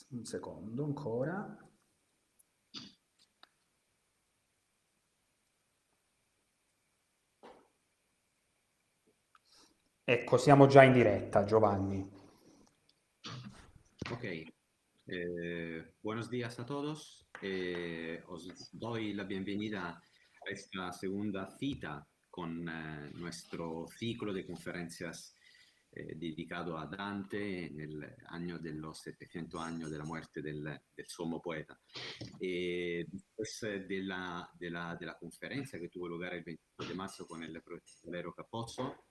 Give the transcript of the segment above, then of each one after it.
un secondo ancora. Ecco, siamo già in diretta, Giovanni. Ok, buenos días a todos. Os doy la bienvenida a esta segunda cita con nuestro ciclo de conferencias dedicado a Dante en el año de los 700 años de la muerte del sumo poeta. Después de la conferencia que tuvo lugar el 22 de marzo con el profesor Valerio Capozzo,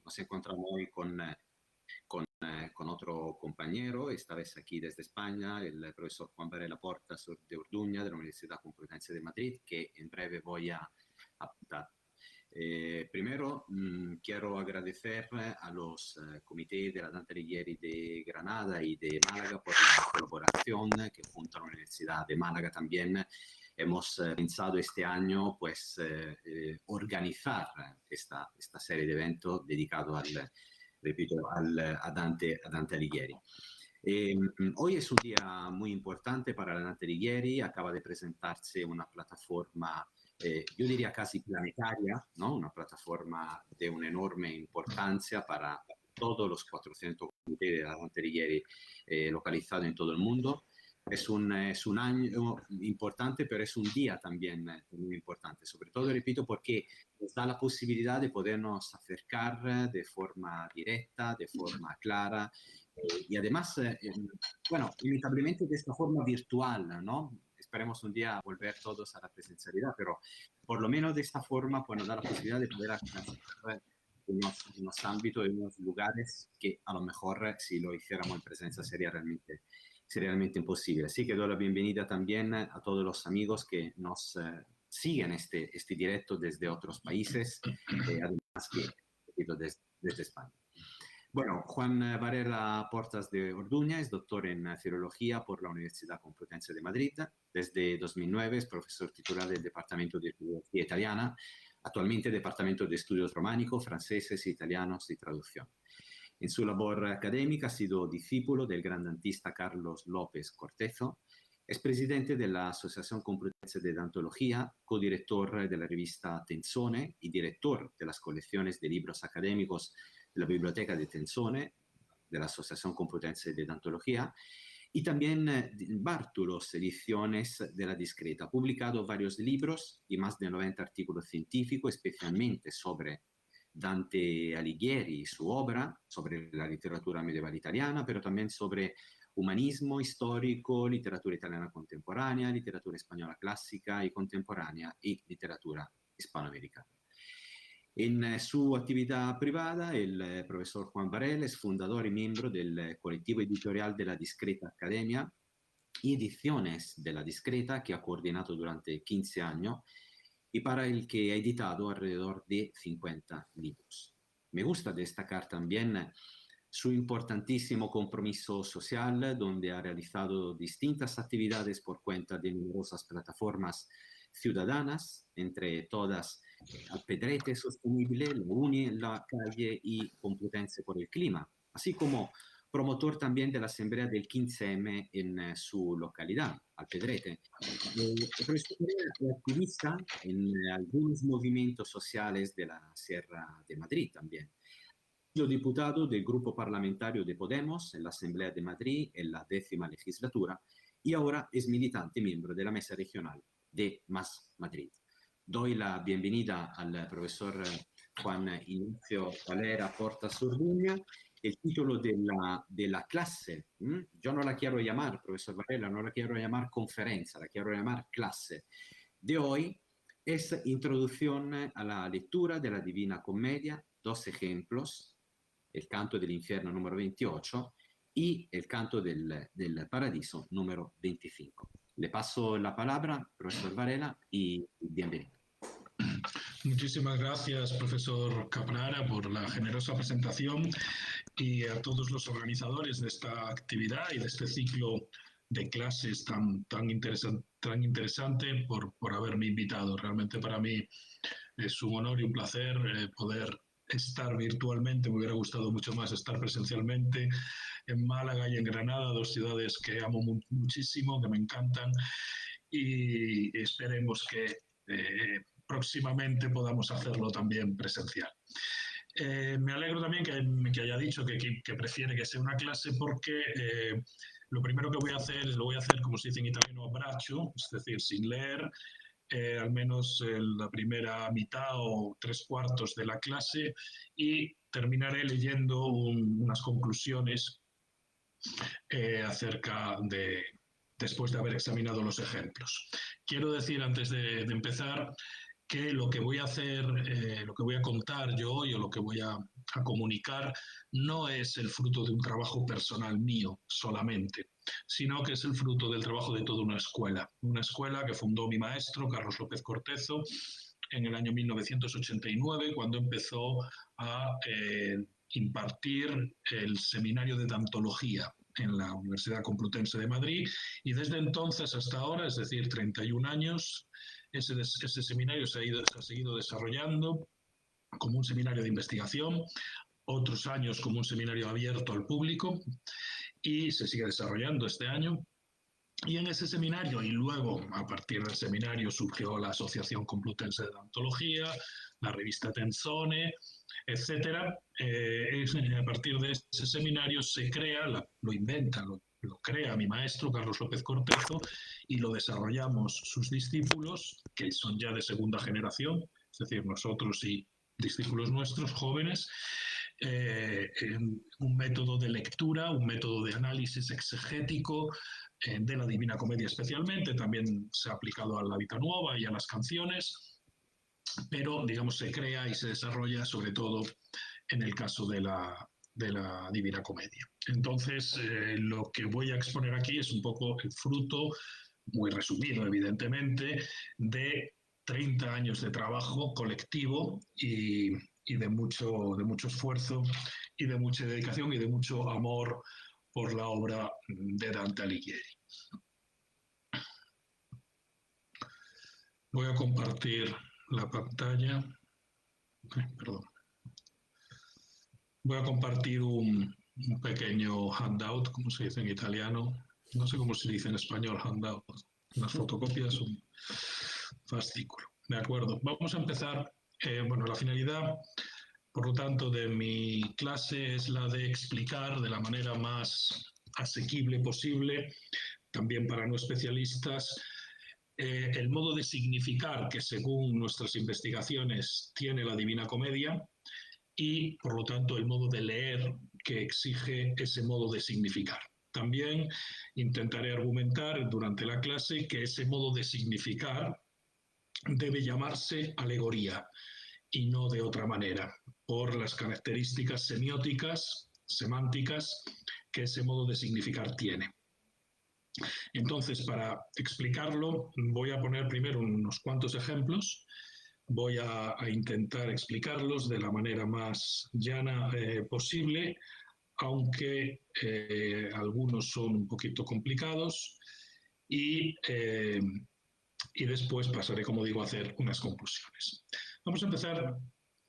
nos encontramos hoy con otro compañero, esta vez aquí desde España, el profesor Juan Varela Portas de Orduña, de la Universidad Complutense de Madrid, que en breve voy a apuntar. Primero, quiero agradecer a los comités de la Dante Alighieri de Granada y de Málaga por la colaboración que junto a la Universidad de Málaga también hemos pensado este año pues organizar esta serie de eventos dedicados repito, a Dante Alighieri. Hoy es un día muy importante para la Dante Alighieri, acaba de presentarse una plataforma, yo diría casi planetaria, ¿no? Una plataforma de una enorme importancia para todos los 400 comités de la Dante Alighieri localizados en todo el mundo. Es un año importante, pero es un día también muy importante, sobre todo, repito, porque nos da la posibilidad de podernos acercar de forma directa, de forma clara, y además, bueno, inevitablemente de esta forma virtual, ¿no? Esperemos un día volver todos a la presencialidad, pero por lo menos de esta forma, pues nos da la posibilidad de poder alcanzar unos ámbitos y unos lugares que a lo mejor si lo hiciéramos en presencia sería realmente imposible. Así que doy la bienvenida también a todos los amigos que nos siguen este directo desde otros países, además que desde España. Bueno, Juan Varela Portas de Orduña es doctor en Filología por la Universidad Complutense de Madrid. Desde 2009 es profesor titular del Departamento de Filología Italiana, actualmente Departamento de Estudios Románicos, Franceses, Italianos y Traducción. En su labor académica ha sido discípulo del gran dantista Carlos López Cortezo, es presidente de la Asociación Complutense de Dantología, codirector de la revista Tenzone y director de las colecciones de libros académicos de la Biblioteca de Tenzone, de la Asociación Complutense de Dantología, y también Bártulos Ediciones de la Discreta. Ha publicado varios libros y más de 90 artículos científicos, especialmente sobre Dante Alighieri y su obra, sobre la literatura medieval italiana, pero también sobre humanismo histórico, literatura italiana contemporánea, literatura española clásica y contemporánea y literatura hispanoamericana. En su actividad privada, el profesor Juan Varela es fundador y miembro del colectivo editorial de la Discreta Academia y Ediciones de la Discreta, que ha coordinado durante 15 años y para el que ha editado alrededor de 50 libros. Me gusta destacar también su importantísimo compromiso social, donde ha realizado distintas actividades por cuenta de numerosas plataformas ciudadanas, entre todas Alpedrete Sostenible, la Uni en la Calle y Complutense por el Clima, así como promotor también de la asamblea del 15M en su localidad, Alpedrete. El profesor es activista en algunos movimientos sociales de la Sierra de Madrid también. Ha sido diputado del Grupo Parlamentario de Podemos en la Asamblea de Madrid en la 10ª legislatura y ahora es militante miembro de la Mesa Regional de Más Madrid. Doy la bienvenida al profesor Juan Ignacio Varela Portas Orduña. El título de la clase, yo no la quiero llamar, profesor Varela, no la quiero llamar conferencia, la quiero llamar clase de hoy, es Introducción a la lectura de la Divina Comedia, 2 ejemplos, el canto del infierno número 28 y el canto del paradiso número 25. Le paso la palabra, profesor Varela, y bienvenido. Muchísimas gracias, profesor Caprara, por la generosa presentación y a todos los organizadores de esta actividad y de este ciclo de clases tan interesante por haberme invitado. Realmente para mí es un honor y un placer poder estar virtualmente. Me hubiera gustado mucho más estar presencialmente en Málaga y en Granada, dos ciudades que amo muchísimo, que me encantan, y esperemos que próximamente podamos hacerlo también presencial. Me alegro también que haya dicho que prefiere que sea una clase porque lo primero que voy a hacer lo voy a hacer, como se dice en italiano, a braccio, es decir, sin leer, al menos la primera mitad o 3/4 de la clase, y terminaré leyendo unas conclusiones después de haber examinado los ejemplos. Quiero decir antes de empezar que lo que voy a hacer, lo que voy a contar yo hoy o lo que voy a comunicar no es el fruto de un trabajo personal mío solamente, sino que es el fruto del trabajo de toda una escuela que fundó mi maestro, Carlos López Cortezo, en el año 1989, cuando empezó a impartir el seminario de Dantología en la Universidad Complutense de Madrid, y desde entonces hasta ahora, es decir, 31 años, ese seminario se ha seguido desarrollando como un seminario de investigación, otros años como un seminario abierto al público, y se sigue desarrollando este año. Y en ese seminario, y luego a partir del seminario surgió la Asociación Complutense de Dantología, la revista Tenzone, etcétera. A partir de ese seminario se crea, lo inventa, lo crea mi maestro Carlos López Cortezo, y lo desarrollamos sus discípulos, que son ya de segunda generación, es decir, nosotros y discípulos nuestros jóvenes, un método de lectura, un método de análisis exegético de la Divina Comedia especialmente, también se ha aplicado a la Vita Nuova y a las canciones, pero digamos se crea y se desarrolla sobre todo en el caso de la Divina Comedia. Entonces, lo que voy a exponer aquí es un poco el fruto, muy resumido evidentemente, de 30 años de trabajo colectivo y de mucho esfuerzo y de mucha dedicación y de mucho amor por la obra de Dante Alighieri. Voy a compartir la pantalla. Perdón. Voy a compartir un pequeño handout, como se dice en italiano. No sé cómo se dice en español handout. Las fotocopias son fascículo. De acuerdo. Vamos a empezar. La finalidad, por lo tanto, de mi clase es la de explicar de la manera más asequible posible, también para no especialistas, el modo de significar que según nuestras investigaciones tiene la Divina Comedia y, por lo tanto, el modo de leer que exige ese modo de significar. También intentaré argumentar durante la clase que ese modo de significar debe llamarse alegoría y no de otra manera, por las características semióticas, semánticas, que ese modo de significar tiene. Entonces, para explicarlo, voy a poner primero unos cuantos ejemplos. Voy a intentar explicarlos de la manera más llana posible, aunque algunos son un poquito complicados, y después pasaré, como digo, a hacer unas conclusiones. Vamos a empezar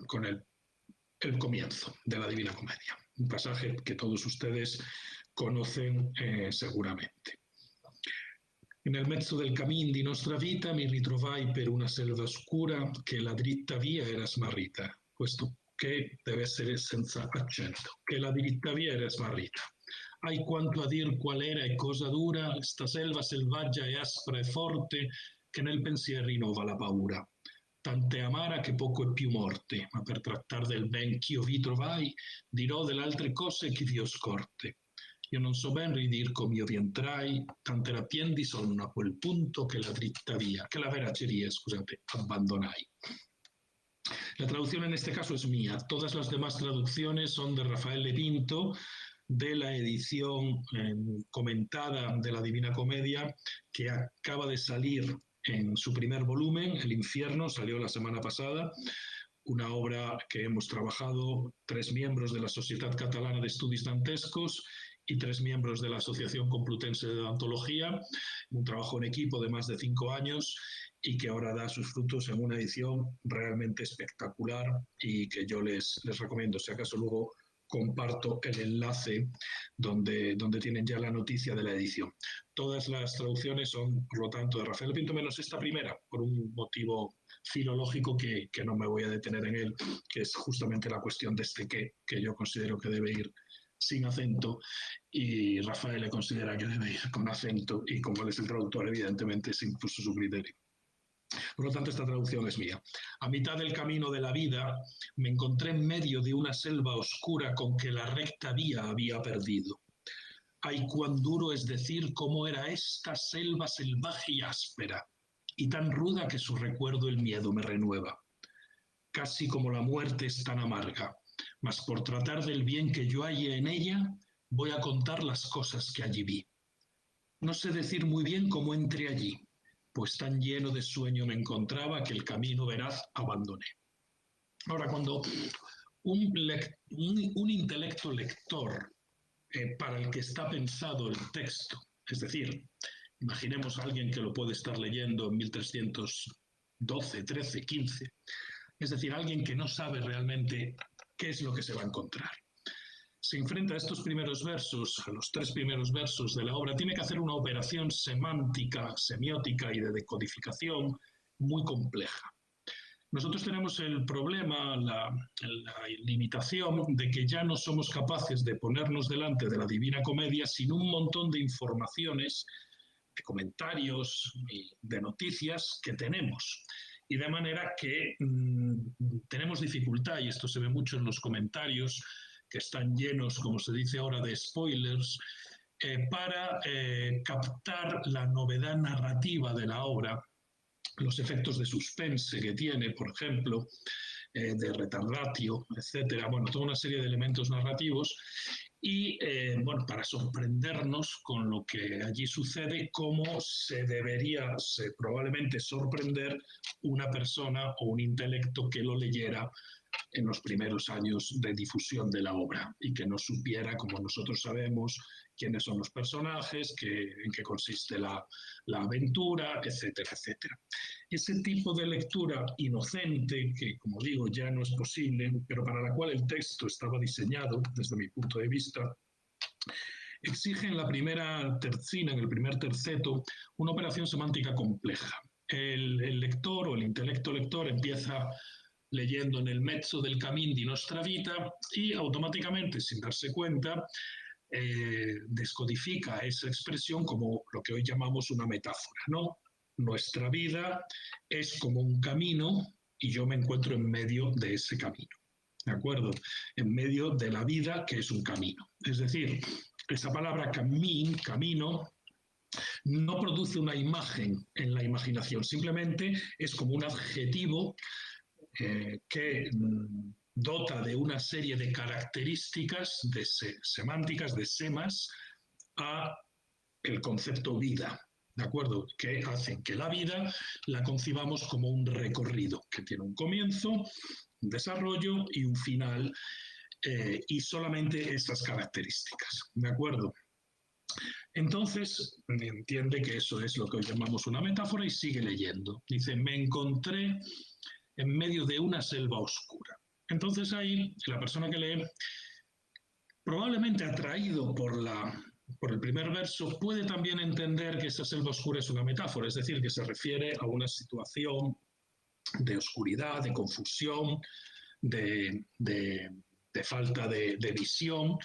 con el comienzo de la Divina Comedia, un pasaje que todos ustedes conocen seguramente. Nel mezzo del cammin di nostra vita mi ritrovai per una selva oscura che la dritta via era smarrita. Questo che deve essere senza accento, che la dritta via era smarrita. Hai quanto a dir qual era e cosa dura sta selva selvaggia e aspra e forte che nel pensier rinnova la paura. Tant'è amara che poco è più morte, ma per trattar del ben ch'io vi trovai, dirò delle altre cose che vi ho scorte. Io non so ben ridir come io vi entrai, tant'era pien di sonno a quel punto che la dritta via, que la veracería, abbandonai. La traducción en este caso es mía. Todas las demás traducciones son de Rafael Lepinto, de la edición comentada de la Divina Comedia, que acaba de salir en su primer volumen, El infierno, salió la semana pasada, una obra que hemos trabajado 3 miembros de la Societat Catalana de Estudis Dantescos y 3 miembros de la Asociación Complutense de Dantología, un trabajo en equipo de más de 5 años y que ahora da sus frutos en una edición realmente espectacular y que yo les recomiendo, si acaso luego comparto el enlace donde tienen ya la noticia de la edición. Todas las traducciones son, por lo tanto, de Rafael Pinto, menos esta primera, por un motivo filológico que no me voy a detener en él, que es justamente la cuestión de este qué, que yo considero que debe ir sin acento, y Rafael le considera que debe ir con acento, y como él es el traductor, evidentemente es incluso su criterio. Por lo tanto, esta traducción es mía. A mitad del camino de la vida me encontré en medio de una selva oscura con que la recta vía había perdido. Ay, cuán duro es decir cómo era esta selva salvaje y áspera, y tan ruda que su recuerdo el miedo me renueva. Casi como la muerte es tan amarga, mas por tratar del bien que yo hallé en ella, voy a contar las cosas que allí vi. No sé decir muy bien cómo entré allí, pues tan lleno de sueño me encontraba que el camino veraz abandoné. Ahora, cuando un intelecto lector para el que está pensado el texto, es decir, imaginemos a alguien que lo puede estar leyendo en 1312, 13, 15, es decir, alguien que no sabe realmente qué es lo que se va a encontrar. Se enfrenta a estos primeros versos, a los 3 primeros versos de la obra, tiene que hacer una operación semántica, semiótica y de decodificación muy compleja. Nosotros tenemos el problema, la limitación de que ya no somos capaces de ponernos delante de la Divina Comedia sin un montón de informaciones, de comentarios y de noticias que tenemos. Y de manera que tenemos dificultad, y esto se ve mucho en los comentarios, que están llenos, como se dice ahora, de spoilers, para captar la novedad narrativa de la obra, los efectos de suspense que tiene, por ejemplo, de retardatio, etcétera, bueno, toda una serie de elementos narrativos, y bueno, para sorprendernos con lo que allí sucede, cómo se debería probablemente sorprender una persona o un intelecto que lo leyera en los primeros años de difusión de la obra y que no supiera, como nosotros sabemos, quiénes son los personajes, en qué consiste la aventura, etcétera, etcétera. Ese tipo de lectura inocente, que como digo ya no es posible, pero para la cual el texto estaba diseñado, desde mi punto de vista, exige en la primera tercina, en el primer terceto, una operación semántica compleja. El lector o el intelecto lector empieza leyendo en el mezzo del camín di nostra vita y automáticamente, sin darse cuenta, descodifica esa expresión como lo que hoy llamamos una metáfora, ¿no? Nuestra vida es como un camino y yo me encuentro en medio de ese camino, ¿de acuerdo? En medio de la vida que es un camino. Es decir, esa palabra camino, no produce una imagen en la imaginación, simplemente es como un adjetivo que dota de una serie de características semánticas, de semas, a el concepto vida, ¿de acuerdo? Que hacen que la vida la concibamos como un recorrido que tiene un comienzo, un desarrollo y un final, y solamente esas características, ¿de acuerdo? Entonces, entiende que eso es lo que hoy llamamos una metáfora y sigue leyendo. Dice, me encontré en medio de una selva oscura. Entonces ahí la persona que lee, probablemente atraído por el primer verso, puede también entender que esa selva oscura es una metáfora, es decir, que se refiere a una situación de oscuridad, de confusión, de falta de visión.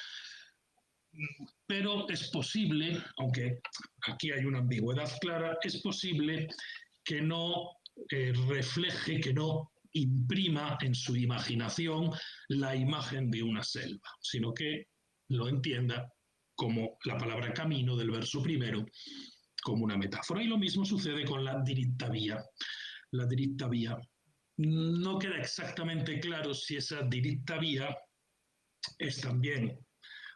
Pero es posible, aunque aquí hay una ambigüedad clara, es posible que no refleje, que no imprima en su imaginación la imagen de una selva, sino que lo entienda como la palabra camino del verso primero, como una metáfora. Y lo mismo sucede con la diritta via. La diritta via. No queda exactamente claro si esa diritta via es también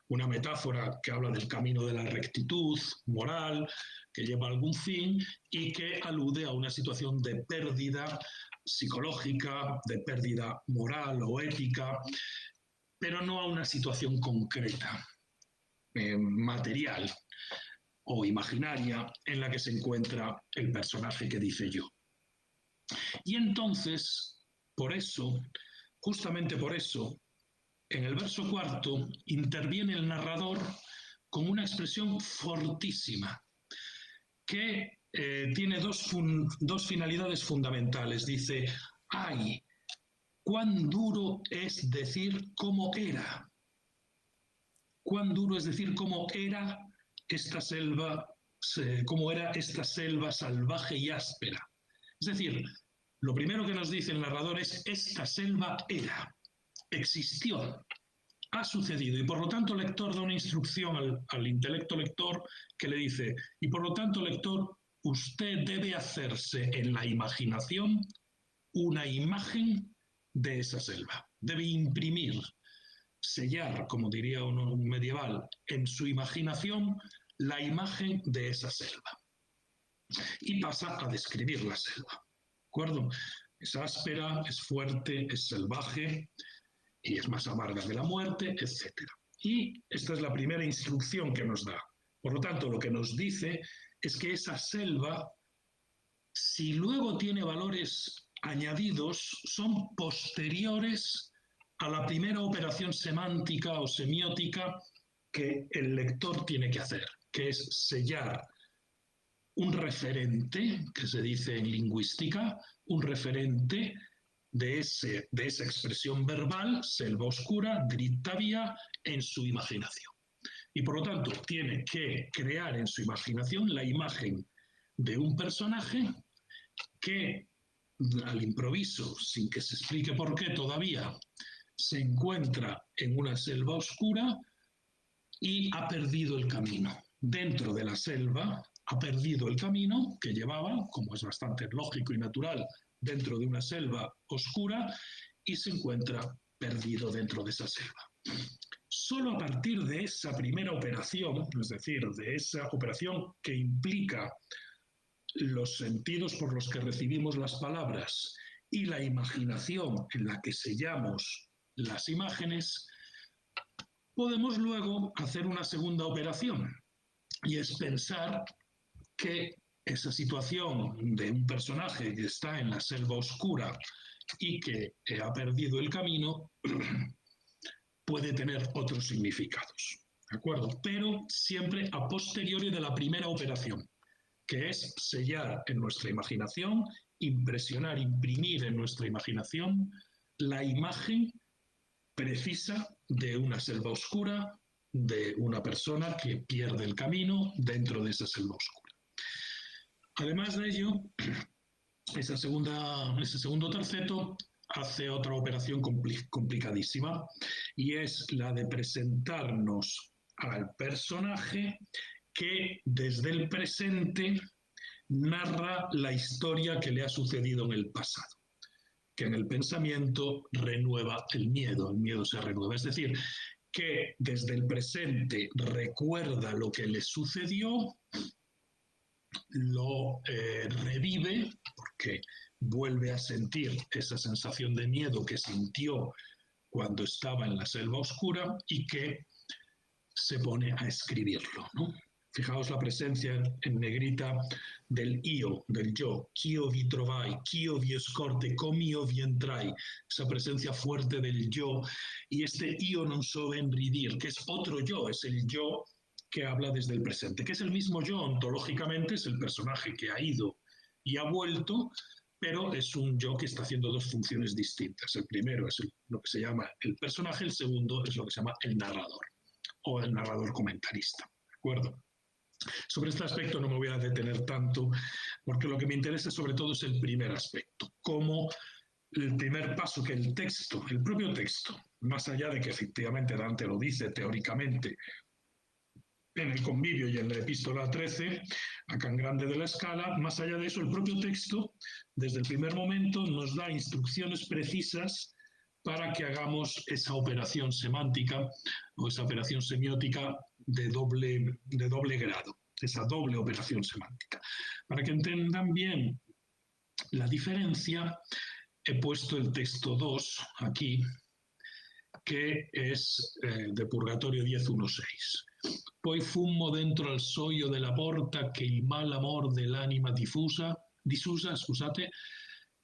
una metáfora que habla del camino de la rectitud moral, que lleva a algún fin y que alude a una situación de pérdida psicológica, de pérdida moral o ética, pero no a una situación concreta, material o imaginaria en la que se encuentra el personaje que dice yo. Y entonces, por eso, justamente por eso, en el verso cuarto interviene el narrador con una expresión fortísima que tiene dos finalidades fundamentales. Dice, ¡ay! ¿Cuán duro es decir cómo era? ¿Cuán duro es decir cómo era esta selva, cómo era esta selva salvaje y áspera? Es decir, lo primero que nos dice el narrador es, esta selva era, existió, ha sucedido, y por lo tanto el lector da una instrucción al intelecto lector que le dice, y por lo tanto lector, usted debe hacerse en la imaginación una imagen de esa selva. Debe imprimir, sellar, como diría un medieval, en su imaginación la imagen de esa selva. Y pasa a describir la selva. ¿De acuerdo? Es áspera, es fuerte, es salvaje y es más amarga que la muerte, etc. Y esta es la primera instrucción que nos da. Por lo tanto, lo que nos dice es que esa selva, si luego tiene valores añadidos, son posteriores a la primera operación semántica o semiótica que el lector tiene que hacer, que es sellar un referente, que se dice en lingüística, un referente de esa expresión verbal, selva oscura, dritta via, en su imaginación. Y por lo tanto tiene que crear en su imaginación la imagen de un personaje que al improviso, sin que se explique por qué todavía, se encuentra en una selva oscura y ha perdido el camino. Dentro de la selva ha perdido el camino que llevaba, como es bastante lógico y natural, dentro de una selva oscura, y se encuentra perdido dentro de esa selva. Solo a partir de esa primera operación, es decir, de esa operación que implica los sentidos por los que recibimos las palabras y la imaginación en la que sellamos las imágenes, podemos luego hacer una segunda operación, y es pensar que esa situación de un personaje que está en la selva oscura y que ha perdido el camino puede tener otros significados, ¿de acuerdo? Pero siempre a posteriori de la primera operación, que es sellar en nuestra imaginación, impresionar, imprimir en nuestra imaginación la imagen precisa de una selva oscura, de una persona que pierde el camino dentro de esa selva oscura. Además de ello, ese segundo terceto hace otra operación complicadísima, y es la de presentarnos al personaje que desde el presente narra la historia que le ha sucedido en el pasado, que en el pensamiento renueva el miedo se renueva, es decir, que desde el presente recuerda lo que le sucedió, lo revive, porque vuelve a sentir esa sensación de miedo que sintió cuando estaba en la selva oscura, y que se pone a escribirlo, ¿no? Fijaos la presencia en negrita del io, del yo, ch'io vi trovai, ch'io vi scorte, com'io vi entrai, esa presencia fuerte del yo, y este io non so ben ridir, que es otro yo, es el yo que habla desde el presente, que es el mismo yo ontológicamente, es el personaje que ha ido y ha vuelto, pero es un yo que está haciendo dos funciones distintas. El primero es lo que se llama el personaje, el segundo es lo que se llama el narrador, o el narrador comentarista, ¿de acuerdo? Sobre este aspecto no me voy a detener tanto, porque lo que me interesa sobre todo es el primer aspecto, cómo el primer paso que el texto, el propio texto, más allá de que efectivamente Dante lo dice teóricamente en el Convivio y en la Epístola 13, a Can Grande de la Scala, más allá de eso, el propio texto, desde el primer momento, nos da instrucciones precisas para que hagamos esa operación semántica o esa operación semiótica de doble grado, esa doble operación semántica. Para que entendan bien la diferencia, he puesto el texto 2 aquí, que es de Purgatorio 10.1.6. Poi fummo dentro al soio della porta che il mal amor dell'anima disusa, scusate,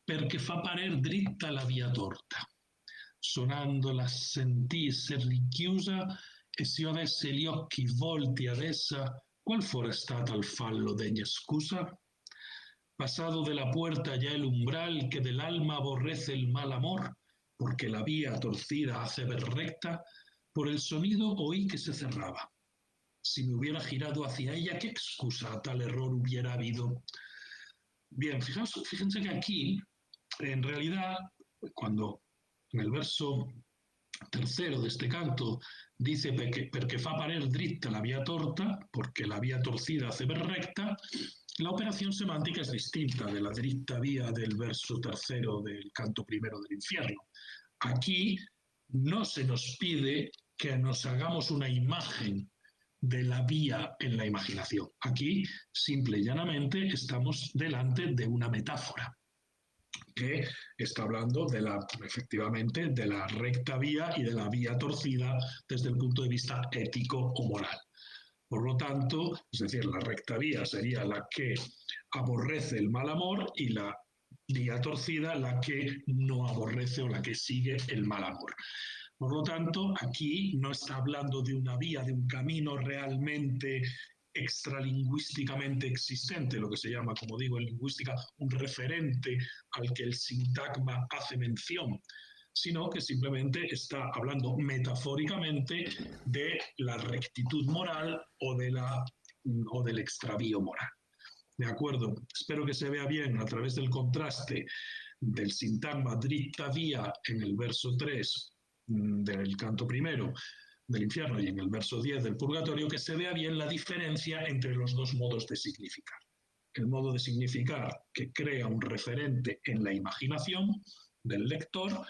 perché fa parer dritta la via torta. suonando sentì se richiusa e si io avesse gli occhi volti ad essa, ¿cuál fuera stata al fallo degna scusa? Pasado de la puerta ya el umbral que del alma aborrece el mal amor, porque la vía torcida hace ver recta, por el sonido oí que se cerraba. Si me hubiera girado hacia ella, ¿qué excusa a tal error hubiera habido? Bien, fíjense que aquí, en realidad, cuando en el verso tercero de este canto dice perché fa parer dritta la vía torta, porque la vía torcida hace ver recta, la operación semántica es distinta de la dritta vía del verso tercero del canto primero del infierno. Aquí no se nos pide que nos hagamos una imagen de la vía en la imaginación. Aquí, simple y llanamente, estamos delante de una metáfora que está hablando efectivamente de la recta vía y de la vía torcida desde el punto de vista ético o moral. Por lo tanto, es decir, la recta vía sería la que aborrece el mal amor y la vía torcida la que no aborrece o la que sigue el mal amor. Por lo tanto, aquí no está hablando de una vía, de un camino realmente extralingüísticamente existente, lo que se llama, como digo, en lingüística, un referente al que el sintagma hace mención, sino que simplemente está hablando metafóricamente de la rectitud moral o del extravío moral. ¿De acuerdo? Espero que se vea bien a través del contraste del sintagma dritta via en el verso 3 del canto primero del infierno y en el verso 10 del purgatorio, que se vea bien la diferencia entre los dos modos de significar. El modo de significar que crea un referente en la imaginación del lector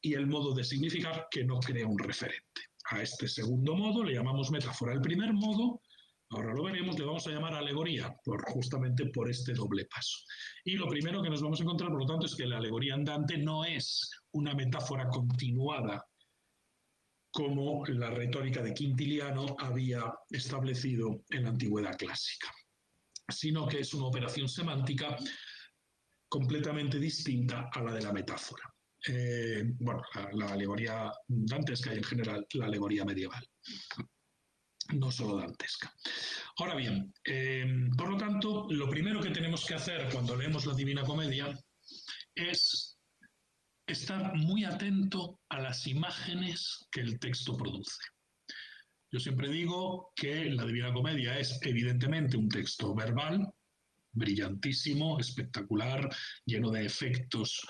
y el modo de significar que no crea un referente. A este segundo modo le llamamos metáfora. El primer modo, ahora lo veremos, le vamos a llamar alegoría, justamente por este doble paso. Y lo primero que nos vamos a encontrar, por lo tanto, es que la alegoría andante no es una metáfora continuada como la retórica de Quintiliano había establecido en la antigüedad clásica, sino que es una operación semántica completamente distinta a la de la metáfora. La alegoría dantesca y en general la alegoría medieval, no solo dantesca. Ahora bien, por lo tanto, lo primero que tenemos que hacer cuando leemos la Divina Comedia es estar muy atento a las imágenes que el texto produce. Yo siempre digo que la Divina Comedia es evidentemente un texto verbal, brillantísimo, espectacular, lleno de efectos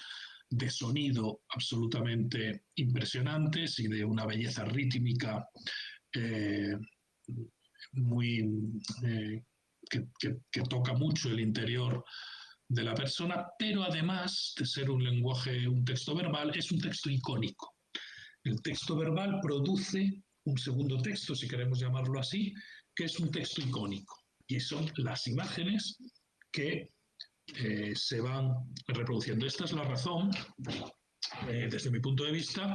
de sonido absolutamente impresionantes y de una belleza rítmica que toca mucho el interior de la persona, pero además de ser un lenguaje, un texto verbal, es un texto icónico. El texto verbal produce un segundo texto, si queremos llamarlo así, que es un texto icónico. Y son las imágenes que se van reproduciendo. Esta es la razón, desde mi punto de vista,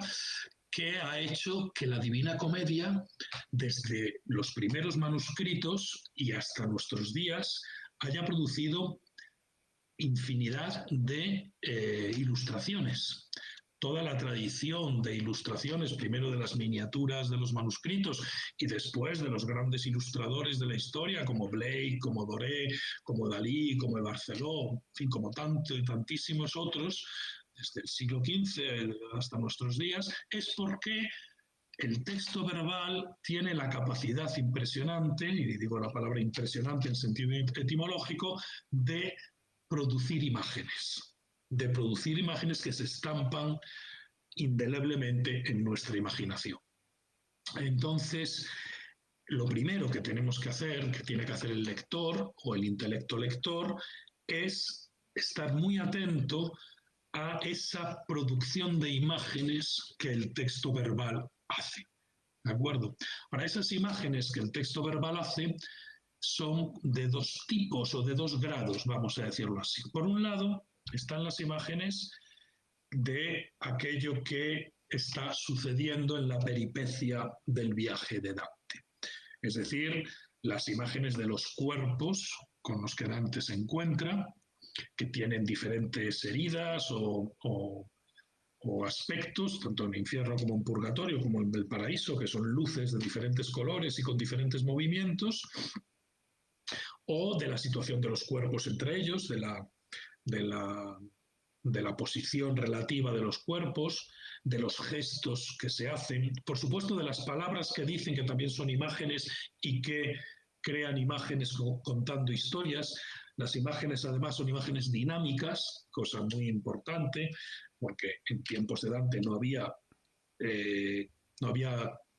que ha hecho que la Divina Comedia, desde los primeros manuscritos y hasta nuestros días, haya producido infinidad de ilustraciones. Toda la tradición de ilustraciones, primero de las miniaturas de los manuscritos y después de los grandes ilustradores de la historia, como Blake, como Doré, como Dalí, como Barceló, en fin, como tantísimos otros, desde el siglo XV hasta nuestros días, es porque el texto verbal tiene la capacidad impresionante, y digo la palabra impresionante en sentido etimológico, de producir imágenes que se estampan indeleblemente en nuestra imaginación. Entonces, lo primero que tenemos que hacer, que tiene que hacer el lector o el intelecto lector, es estar muy atento a esa producción de imágenes que el texto verbal hace. ¿De acuerdo? Para esas imágenes que el texto verbal hace, son de dos tipos o de dos grados, vamos a decirlo así. Por un lado, están las imágenes de aquello que está sucediendo en la peripecia del viaje de Dante. Es decir, las imágenes de los cuerpos con los que Dante se encuentra, que tienen diferentes heridas o o aspectos, tanto en infierno como en purgatorio, como en el paraíso, que son luces de diferentes colores y con diferentes movimientos, o de la situación de los cuerpos entre ellos, de la posición relativa de los cuerpos, de los gestos que se hacen, por supuesto de las palabras que dicen, que también son imágenes y que crean imágenes contando historias. Las imágenes además son imágenes dinámicas, cosa muy importante, porque en tiempos de Dante no había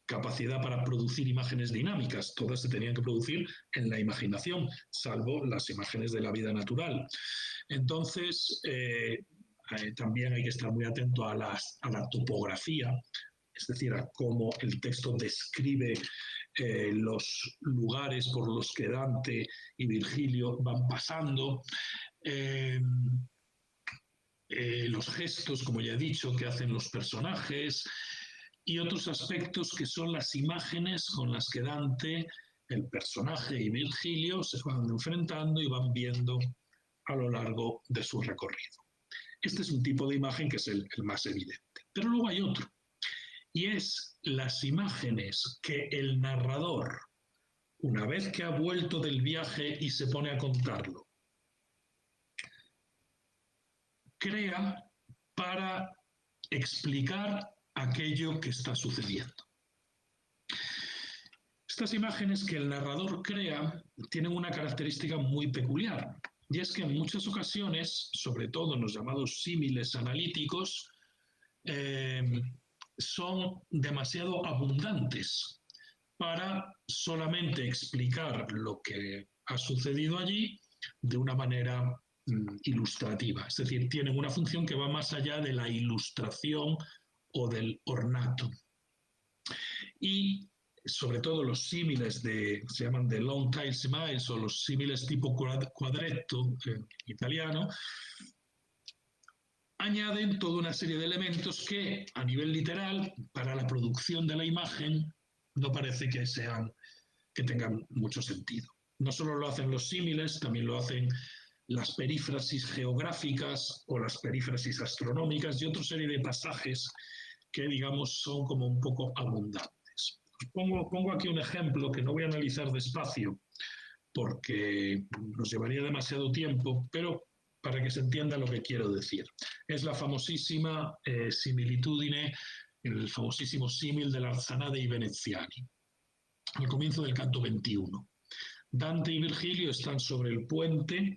capacidad para producir imágenes dinámicas, todas se tenían que producir en la imaginación, salvo las imágenes de la vida natural. Entonces, también hay que estar muy atento a la topografía, es decir, a cómo el texto describe los lugares por los que Dante y Virgilio van pasando, los gestos, como ya he dicho, que hacen los personajes, y otros aspectos que son las imágenes con las que Dante, el personaje y Virgilio se van enfrentando y van viendo a lo largo de su recorrido. Este es un tipo de imagen que es el más evidente. Pero luego hay otro, y es las imágenes que el narrador, una vez que ha vuelto del viaje y se pone a contarlo, crea para explicar aquello que está sucediendo. Estas imágenes que el narrador crea tienen una característica muy peculiar, y es que en muchas ocasiones, sobre todo en los llamados símiles analíticos, son demasiado abundantes para solamente explicar lo que ha sucedido allí de una manera ilustrativa. Es decir, tienen una función que va más allá de la ilustración o del ornato. Y sobre todo los símiles se llaman de long tail similes, o los símiles tipo quadretto en italiano, añaden toda una serie de elementos que a nivel literal, para la producción de la imagen, no parece que tengan mucho sentido. No solo lo hacen los símiles, también lo hacen las perífrasis geográficas o las perífrasis astronómicas y otra serie de pasajes que, digamos, son como un poco abundantes. Pongo aquí un ejemplo que no voy a analizar despacio porque nos llevaría demasiado tiempo, pero para que se entienda lo que quiero decir. Es la famosísima similitudine, el famosísimo símil del Arzanade y Veneziani, al comienzo del canto 21. Dante y Virgilio están sobre el puente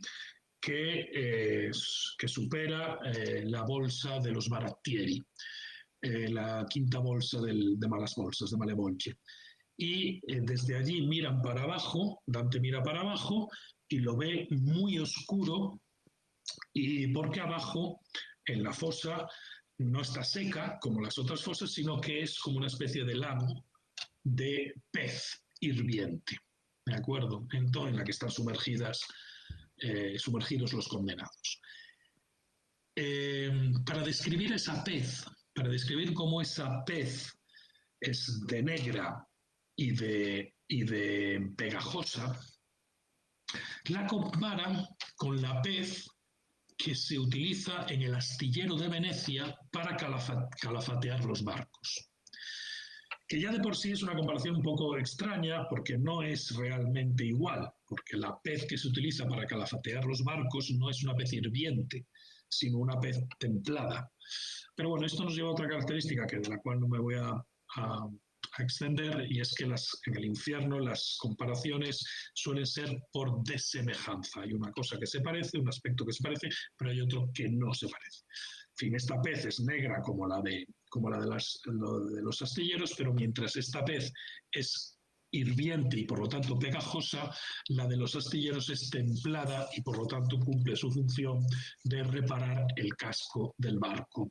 que supera la bolsa de los Barattieri, la quinta bolsa de malas bolsas, de Malebolge. Y desde allí miran para abajo, Dante mira para abajo y lo ve muy oscuro, y porque abajo, en la fosa, no está seca como las otras fosas, sino que es como una especie de lago de pez hirviente, ¿de acuerdo? Entonces, en la que están sumergidos los condenados. Para describir esa pez, para describir cómo esa pez es de negra y de pegajosa, la comparan con la pez que se utiliza en el astillero de Venecia para calafatear los barcos. Que ya de por sí es una comparación un poco extraña porque no es realmente igual, porque la pez que se utiliza para calafatear los barcos no es una pez hirviente, sino una pez templada. Pero bueno, esto nos lleva a otra característica de la cual no me voy a extender, y es que en el infierno las comparaciones suelen ser por desemejanza. Hay una cosa que se parece, un aspecto que se parece, pero hay otro que no se parece. En fin, esta pez es negra como la de los astilleros, pero mientras esta pez es hirviente y por lo tanto pegajosa, la de los astilleros es templada y por lo tanto cumple su función de reparar el casco del barco.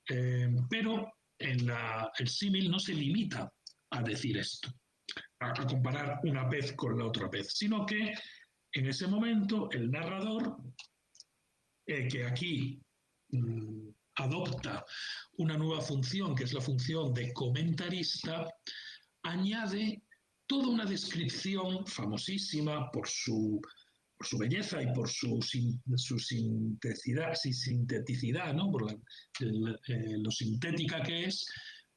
Pero el símil no se limita a decir esto, a comparar una pez con la otra pez, sino que en ese momento el narrador, que aquí adopta una nueva función, que es la función de comentarista, añade toda una descripción famosísima por su por su belleza y por su sinteticidad, ¿no? Por lo sintética que es,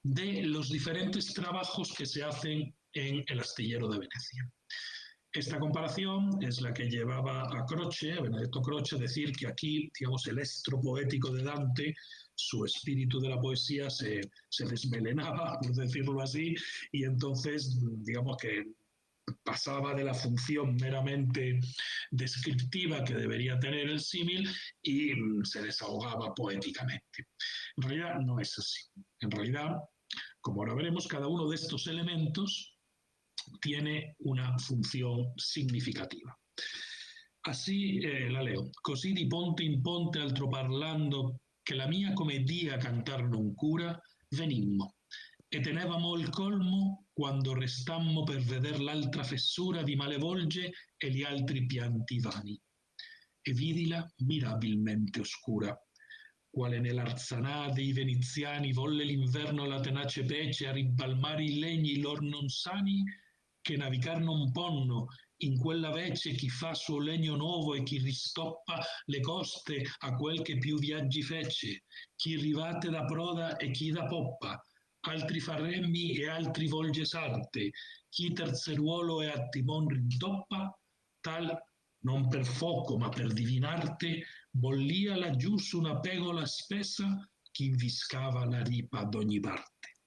de los diferentes trabajos que se hacen en el astillero de Venecia. Esta comparación es la que llevaba a Croce, a Benedetto Croce, a decir que aquí, digamos, el estro poético de Dante, su espíritu de la poesía se desmelenaba, por decirlo así, y entonces, digamos que pasaba de la función meramente descriptiva que debería tener el símil y se desahogaba poéticamente. En realidad no es así. En realidad, como ahora veremos, cada uno de estos elementos tiene una funzione significativa. Así la leo. Così di ponte in ponte altro parlando, che la mia comedia cantar non cura, venimmo. E tenevamo il colmo quando restammo per veder l'altra fessura di Malevolge e gli altri pianti vani. E vidila mirabilmente oscura, quale nell'arzanà dei veneziani volle l'inverno la tenace pece a ribalmare i legni lor non sani, che navigar non ponno in quella vece chi fa suo legno nuovo e chi ristoppa le coste a quel che più viaggi fece, chi rivate da proda e chi da poppa, altri fa remmi e altri volge sarte, chi terzeruolo e a timon rintoppa, tal non per foco ma per divinarte, bollia laggiù su una pegola spesa, chi inviscava la ripa d'ogni parte.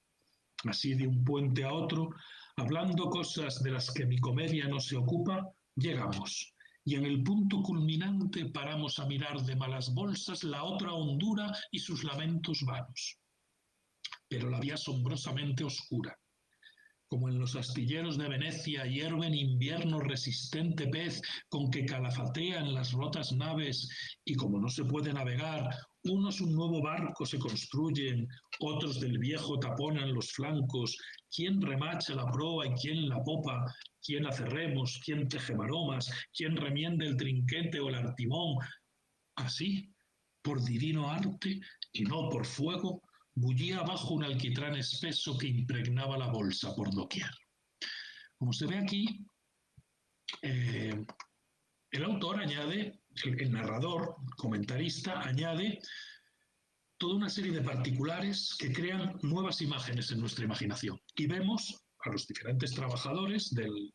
Así de un puente a otro, hablando cosas de las que mi comedia no se ocupa, llegamos. Y en el punto culminante paramos a mirar de malas bolsas la otra hondura y sus lamentos vanos. Pero la vía asombrosamente oscura. Como en los astilleros de Venecia hierve en invierno resistente pez con que calafatean las rotas naves y como no se puede navegar, unos un nuevo barco se construyen, otros del viejo taponan los flancos, quién remacha la proa y quién la popa, quién hace remos, quién teje maromas, quién remiende el trinquete o el artimón. Así, por divino arte y no por fuego, bullía abajo un alquitrán espeso que impregnaba la bolsa por doquier. Como se ve aquí, el autor añade, el narrador, comentarista, añade toda una serie de particulares que crean nuevas imágenes en nuestra imaginación. Y vemos a los diferentes trabajadores del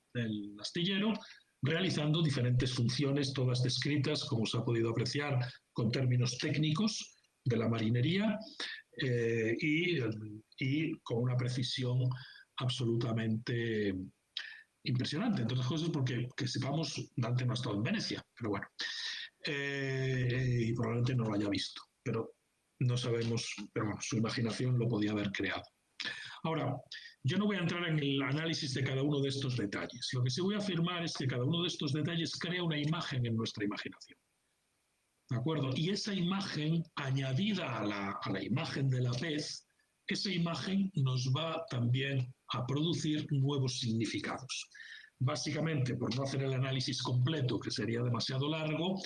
astillero realizando diferentes funciones, todas descritas, como se ha podido apreciar, con términos técnicos de la marinería, y con una precisión absolutamente impresionante. Entre otras cosas porque, que sepamos, Dante no ha estado en Venecia, pero bueno, y probablemente no lo haya visto, pero no sabemos, pero bueno, su imaginación lo podía haber creado. Ahora, yo no voy a entrar en el análisis de cada uno de estos detalles. Lo que sí voy a afirmar es que cada uno de estos detalles crea una imagen en nuestra imaginación. ¿De acuerdo? Y esa imagen, añadida a la imagen de la pez, esa imagen nos va también a producir nuevos significados. Básicamente, por no hacer el análisis completo, que sería demasiado largo,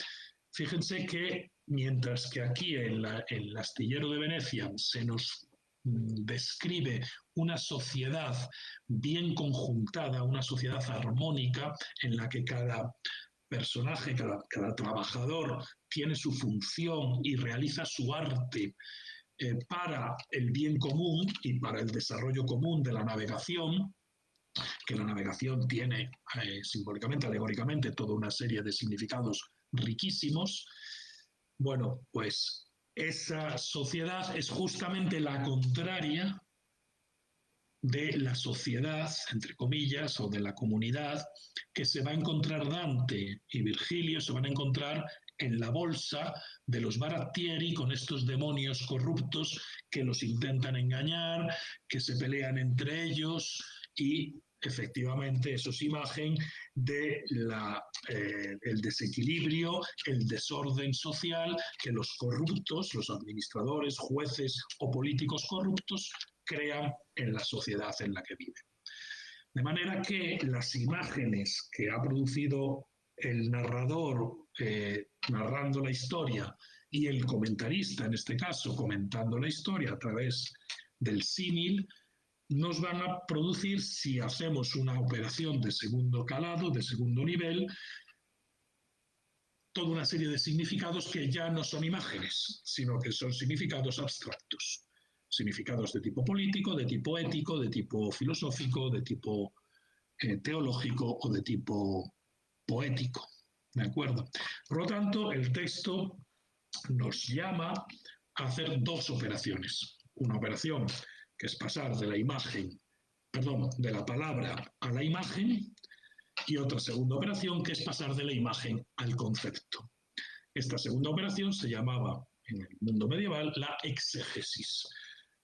fíjense que mientras que aquí en el astillero de Venecia se nos describe una sociedad bien conjuntada, una sociedad armónica en la que cada personaje, cada trabajador tiene su función y realiza su arte para el bien común y para el desarrollo común de la navegación, que la navegación tiene simbólicamente, alegóricamente, toda una serie de significados riquísimos. Bueno, pues esa sociedad es justamente la contraria de la sociedad, entre comillas, o de la comunidad que se va a encontrar Dante y Virgilio, se van a encontrar en la bolsa de los Barattieri con estos demonios corruptos que los intentan engañar, que se pelean entre ellos y efectivamente eso es imagen de el desequilibrio, el desorden social que los corruptos, los administradores, jueces o políticos corruptos crean en la sociedad en la que viven. De manera que las imágenes que ha producido el narrador narrando la historia y el comentarista, en este caso, comentando la historia a través del símil, nos van a producir, si hacemos una operación de segundo calado, de segundo nivel, toda una serie de significados que ya no son imágenes, sino que son significados abstractos. Significados de tipo político, de tipo ético, de tipo filosófico, de tipo teológico o de tipo poético. ¿De acuerdo? Por lo tanto, el texto nos llama a hacer dos operaciones. Una operación que es pasar de la imagen, perdón, de la palabra a la imagen, y otra segunda operación que es pasar de la imagen al concepto. Esta segunda operación se llamaba en el mundo medieval la exégesis.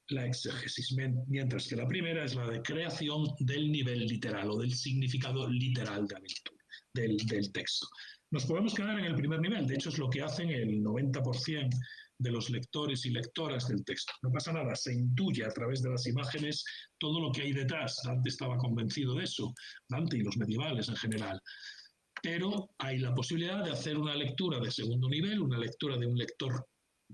La exégesis, mientras que la primera es la de creación del nivel literal o del significado literal de la lectura, del texto. Nos podemos quedar en el primer nivel, de hecho es lo que hacen el 90% de los lectores y lectoras del texto. No pasa nada, se intuye a través de las imágenes todo lo que hay detrás. Dante estaba convencido de eso, Dante y los medievales en general. Pero hay la posibilidad de hacer una lectura de segundo nivel, una lectura de un lector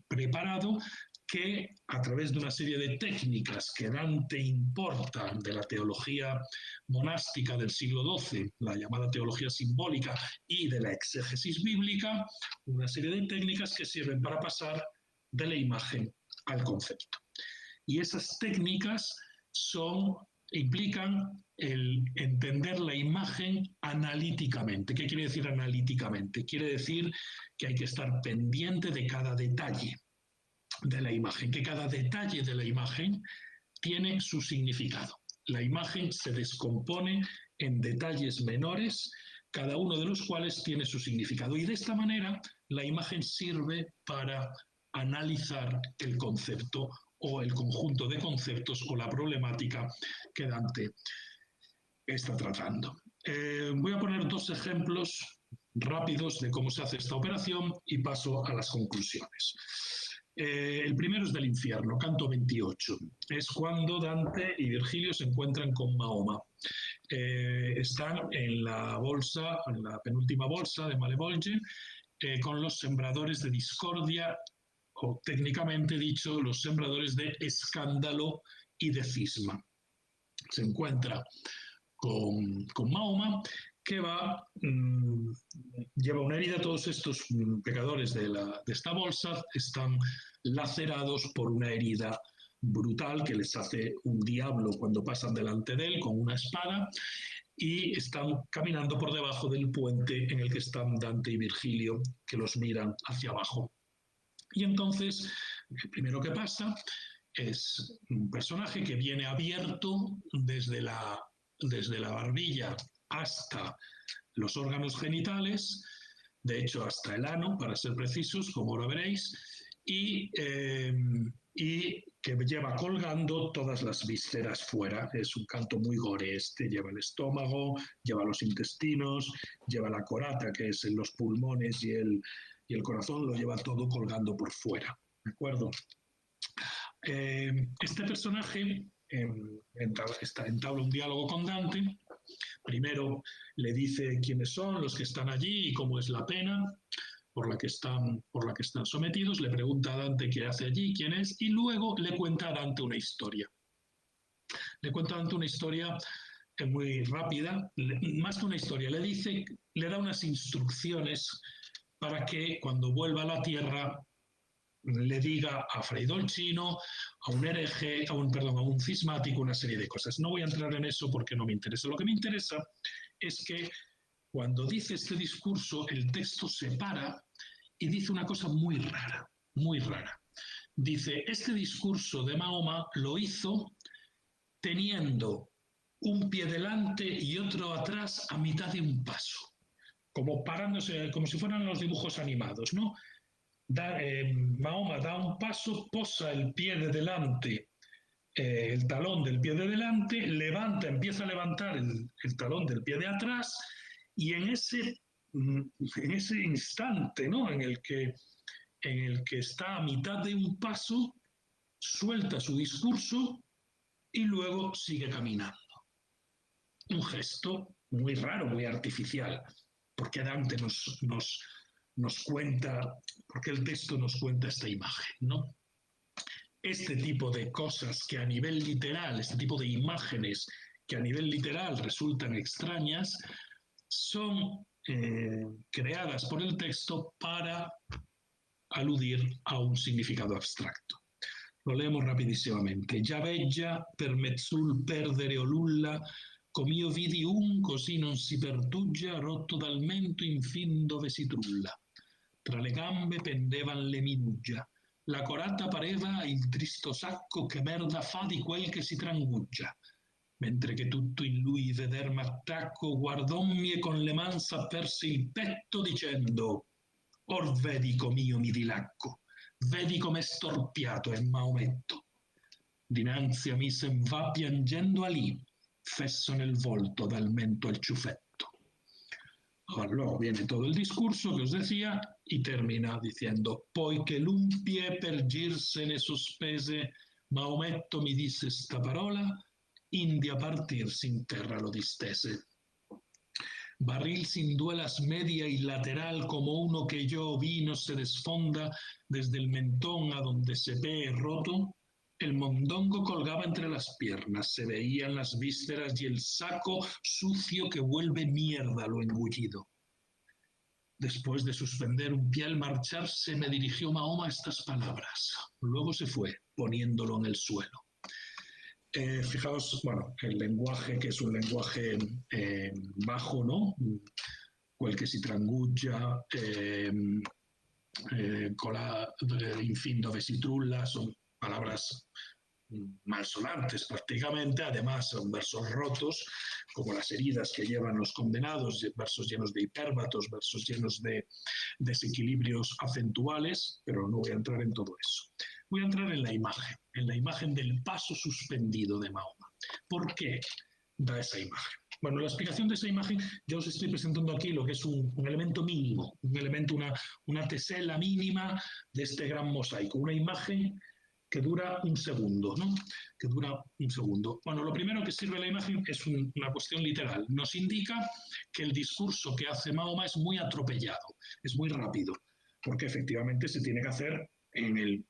preparado que a través de una serie de técnicas que Dante importa de la teología monástica del siglo XII, la llamada teología simbólica, y de la exégesis bíblica, una serie de técnicas que sirven para pasar de la imagen al concepto. Y esas técnicas implican el entender la imagen analíticamente. ¿Qué quiere decir analíticamente? Quiere decir que hay que estar pendiente de cada detalle de la imagen, que cada detalle de la imagen tiene su significado. La imagen se descompone en detalles menores, cada uno de los cuales tiene su significado. Y de esta manera la imagen sirve para analizar el concepto o el conjunto de conceptos o la problemática que Dante está tratando. Voy a poner dos ejemplos rápidos de cómo se hace esta operación y paso a las conclusiones. El primero es del infierno, canto 28. Es cuando Dante y Virgilio se encuentran con Mahoma. Están en la bolsa, en la penúltima bolsa de Malevolge, con los sembradores de discordia, o técnicamente dicho, los sembradores de escándalo y de cisma. Se encuentra con Mahoma, que lleva una herida. Todos estos pecadores de esta bolsa están lacerados por una herida brutal que les hace un diablo cuando pasan delante de él con una espada, y están caminando por debajo del puente en el que están Dante y Virgilio, que los miran hacia abajo. Y entonces, el primero que pasa es un personaje que viene abierto desde la barbilla hasta los órganos genitales, de hecho hasta el ano, para ser precisos, como ahora veréis, y que lleva colgando todas las vísceras fuera. Es un canto muy gore este, lleva el estómago, lleva los intestinos, lleva la corata, que es en los pulmones, y el corazón, lo lleva todo colgando por fuera, ¿de acuerdo? Este personaje entabla un diálogo con Dante. Primero le dice quiénes son los que están allí y cómo es la pena por la que están sometidos. Le pregunta a Dante qué hace allí, quién es, y luego le cuenta a Dante una historia. Le cuenta a Dante una historia muy rápida, más que una historia, le da unas instrucciones para que cuando vuelva a la tierra le diga a Fray Dolcino, a un hereje, a un cismático, una serie de cosas. No voy a entrar en eso porque no me interesa. Lo que me interesa es que cuando dice este discurso, el texto se para y dice una cosa muy rara, muy rara. Dice, este discurso de Mahoma lo hizo teniendo un pie delante y otro atrás a mitad de un paso, como parándose, como si fueran los dibujos animados, ¿no? Mahoma da un paso, posa el pie de delante, el talón del pie de delante, empieza a levantar el talón del pie de atrás, y en ese instante, ¿no?, en el que está a mitad de un paso, suelta su discurso y luego sigue caminando. Un gesto muy raro, muy artificial, porque Dante nos cuenta, porque el texto nos cuenta esta imagen, ¿no? Este tipo de cosas que a nivel literal, este tipo de imágenes que a nivel literal resultan extrañas, son creadas por el texto para aludir a un significado abstracto. Lo leemos rapidísimamente. Già veggia per mezz'ul perdere o lulla, com'io vidi un così non si pertuggia, rotto dal mento in fin dove si trulla. Tra le gambe pendevan le minuggia, la corata pareva il tristo sacco che merda fa di quel che si tranguggia. Mentre che tutto in lui veder m'attacco, guardommi e con le man s'apperse il petto dicendo: «Or vedi com'io mi dilacco, vedi com'è storpiato è Maometto». Dinanzi a mi se'n va piangendo Alì, fesso nel volto dal mento al ciuffetto. Luego viene todo el discurso que os decía y termina diciendo: «Poiché l'un pie per gir se ne sospese, Maometto mi disse sta parola, indi a partir sin terra lo distese. Barril sin duelas media y lateral, como uno que yo vi no se desfonda desde el mentón a donde se ve roto. El mondongo colgaba entre las piernas, se veían las vísceras y el saco sucio que vuelve mierda lo engullido». Después de suspender un pie al marcharse, me dirigió Mahoma estas palabras. Luego se fue, poniéndolo en el suelo. Fijaos, bueno, el lenguaje, que es un lenguaje bajo, ¿no? Quel che si tranguggia, in fin dove si trulla, son palabras malsonantes prácticamente. Además son versos rotos, como las heridas que llevan los condenados, versos llenos de hipérbatos, versos llenos de desequilibrios acentuales, pero no voy a entrar en todo eso. Voy a entrar en la imagen del paso suspendido de Mahoma. ¿Por qué da esa imagen? Bueno, la explicación de esa imagen, yo os estoy presentando aquí lo que es un elemento mínimo, un elemento, una tesela mínima de este gran mosaico, una imagen que dura un segundo, ¿no? Que dura un segundo. Bueno, lo primero que sirve la imagen es una cuestión literal. Nos indica que el discurso que hace Mahoma es muy atropellado, es muy rápido, porque efectivamente se tiene que hacer en el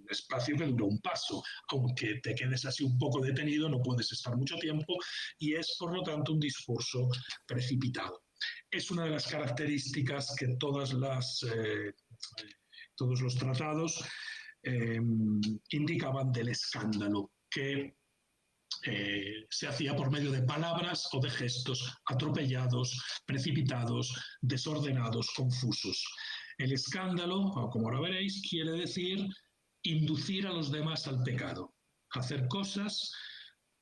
espacio que dura un paso. Aunque te quedes así un poco detenido, no puedes estar mucho tiempo y es, por lo tanto, un discurso precipitado. Es una de las características que todos los tratados indicaban del escándalo, que se hacía por medio de palabras o de gestos atropellados, precipitados, desordenados, confusos. El escándalo, como ahora veréis, quiere decir inducir a los demás al pecado, hacer cosas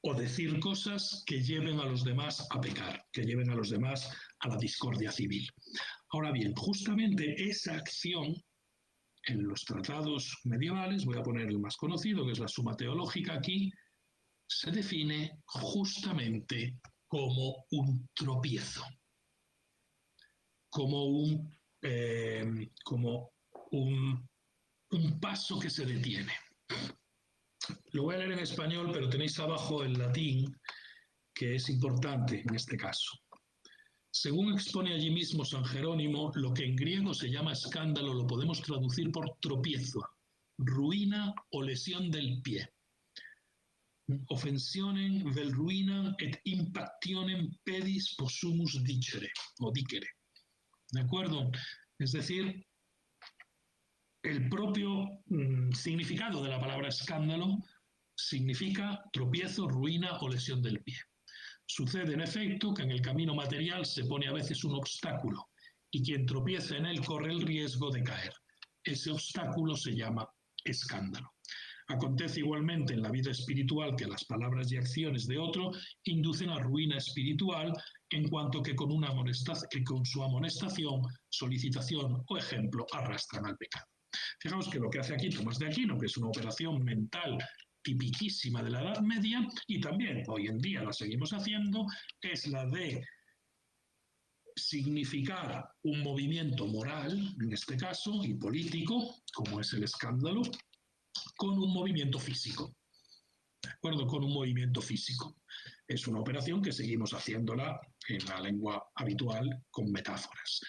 o decir cosas que lleven a los demás a pecar, que lleven a los demás a la discordia civil. Ahora bien, justamente esa acción en los tratados medievales, voy a poner el más conocido, que es la Suma Teológica aquí, se define justamente como un tropiezo, como un paso que se detiene. Lo voy a leer en español, pero tenéis abajo el latín, que es importante en este caso. Según expone allí mismo San Jerónimo, lo que en griego se llama escándalo lo podemos traducir por tropiezo, ruina o lesión del pie. Offensionem vel ruinam et impactionem pedis possumus dicere, o dicere. ¿De acuerdo? Es decir, el propio significado de la palabra escándalo significa tropiezo, ruina o lesión del pie. Sucede, en efecto, que en el camino material se pone a veces un obstáculo y quien tropieza en él corre el riesgo de caer. Ese obstáculo se llama escándalo. Acontece igualmente en la vida espiritual que las palabras y acciones de otro inducen a ruina espiritual en cuanto que con su amonestación, solicitación o ejemplo arrastran al pecado. Fijaos que lo que hace aquí Tomás de Aquino, que es una operación mental tipiquísima de la Edad Media y también hoy en día la seguimos haciendo, es la de significar un movimiento moral, en este caso, y político, como es el escándalo, con un movimiento físico. ¿De acuerdo? Con un movimiento físico. Es una operación que seguimos haciéndola en la lengua habitual con metáforas.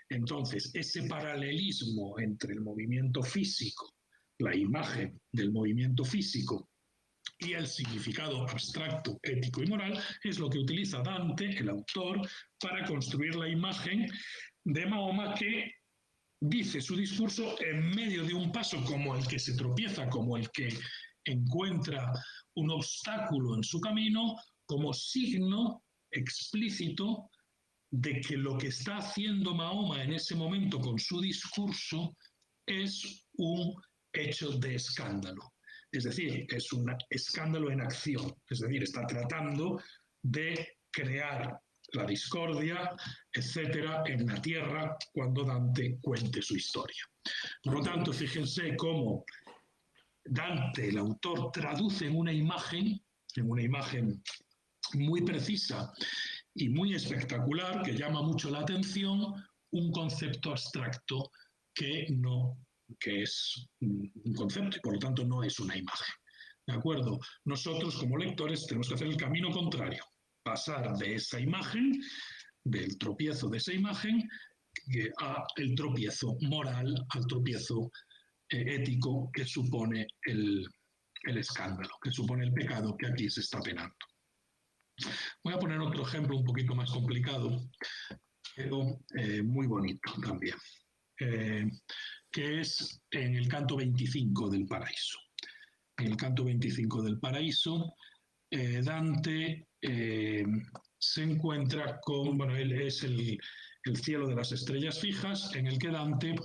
Entonces, ese paralelismo entre el movimiento físico, la imagen del movimiento físico y el significado abstracto, ético y moral es lo que utiliza Dante, el autor, para construir la imagen de Mahoma, que dice su discurso en medio de un paso como el que se tropieza, como el que encuentra un obstáculo en su camino, como signo explícito de que lo que está haciendo Mahoma en ese momento con su discurso es un hecho de escándalo. Es decir, es un escándalo en acción. Es decir, está tratando de crear la discordia, etcétera, en la tierra cuando Dante cuente su historia. Por lo tanto, fíjense cómo Dante, el autor, traduce en una imagen muy precisa y muy espectacular, que llama mucho la atención, un concepto abstracto que es un concepto y por lo tanto no es una imagen. ¿De acuerdo? Nosotros como lectores tenemos que hacer el camino contrario, pasar de esa imagen, del tropiezo de esa imagen, a el tropiezo moral, al tropiezo ético que supone el escándalo, que supone el pecado que aquí se está penando. Voy a poner otro ejemplo un poquito más complicado, pero muy bonito también, que es en el canto 25 del Paraíso. En el canto 25 del Paraíso, Dante se encuentra con, bueno, él es el cielo de las estrellas fijas, en el que Dante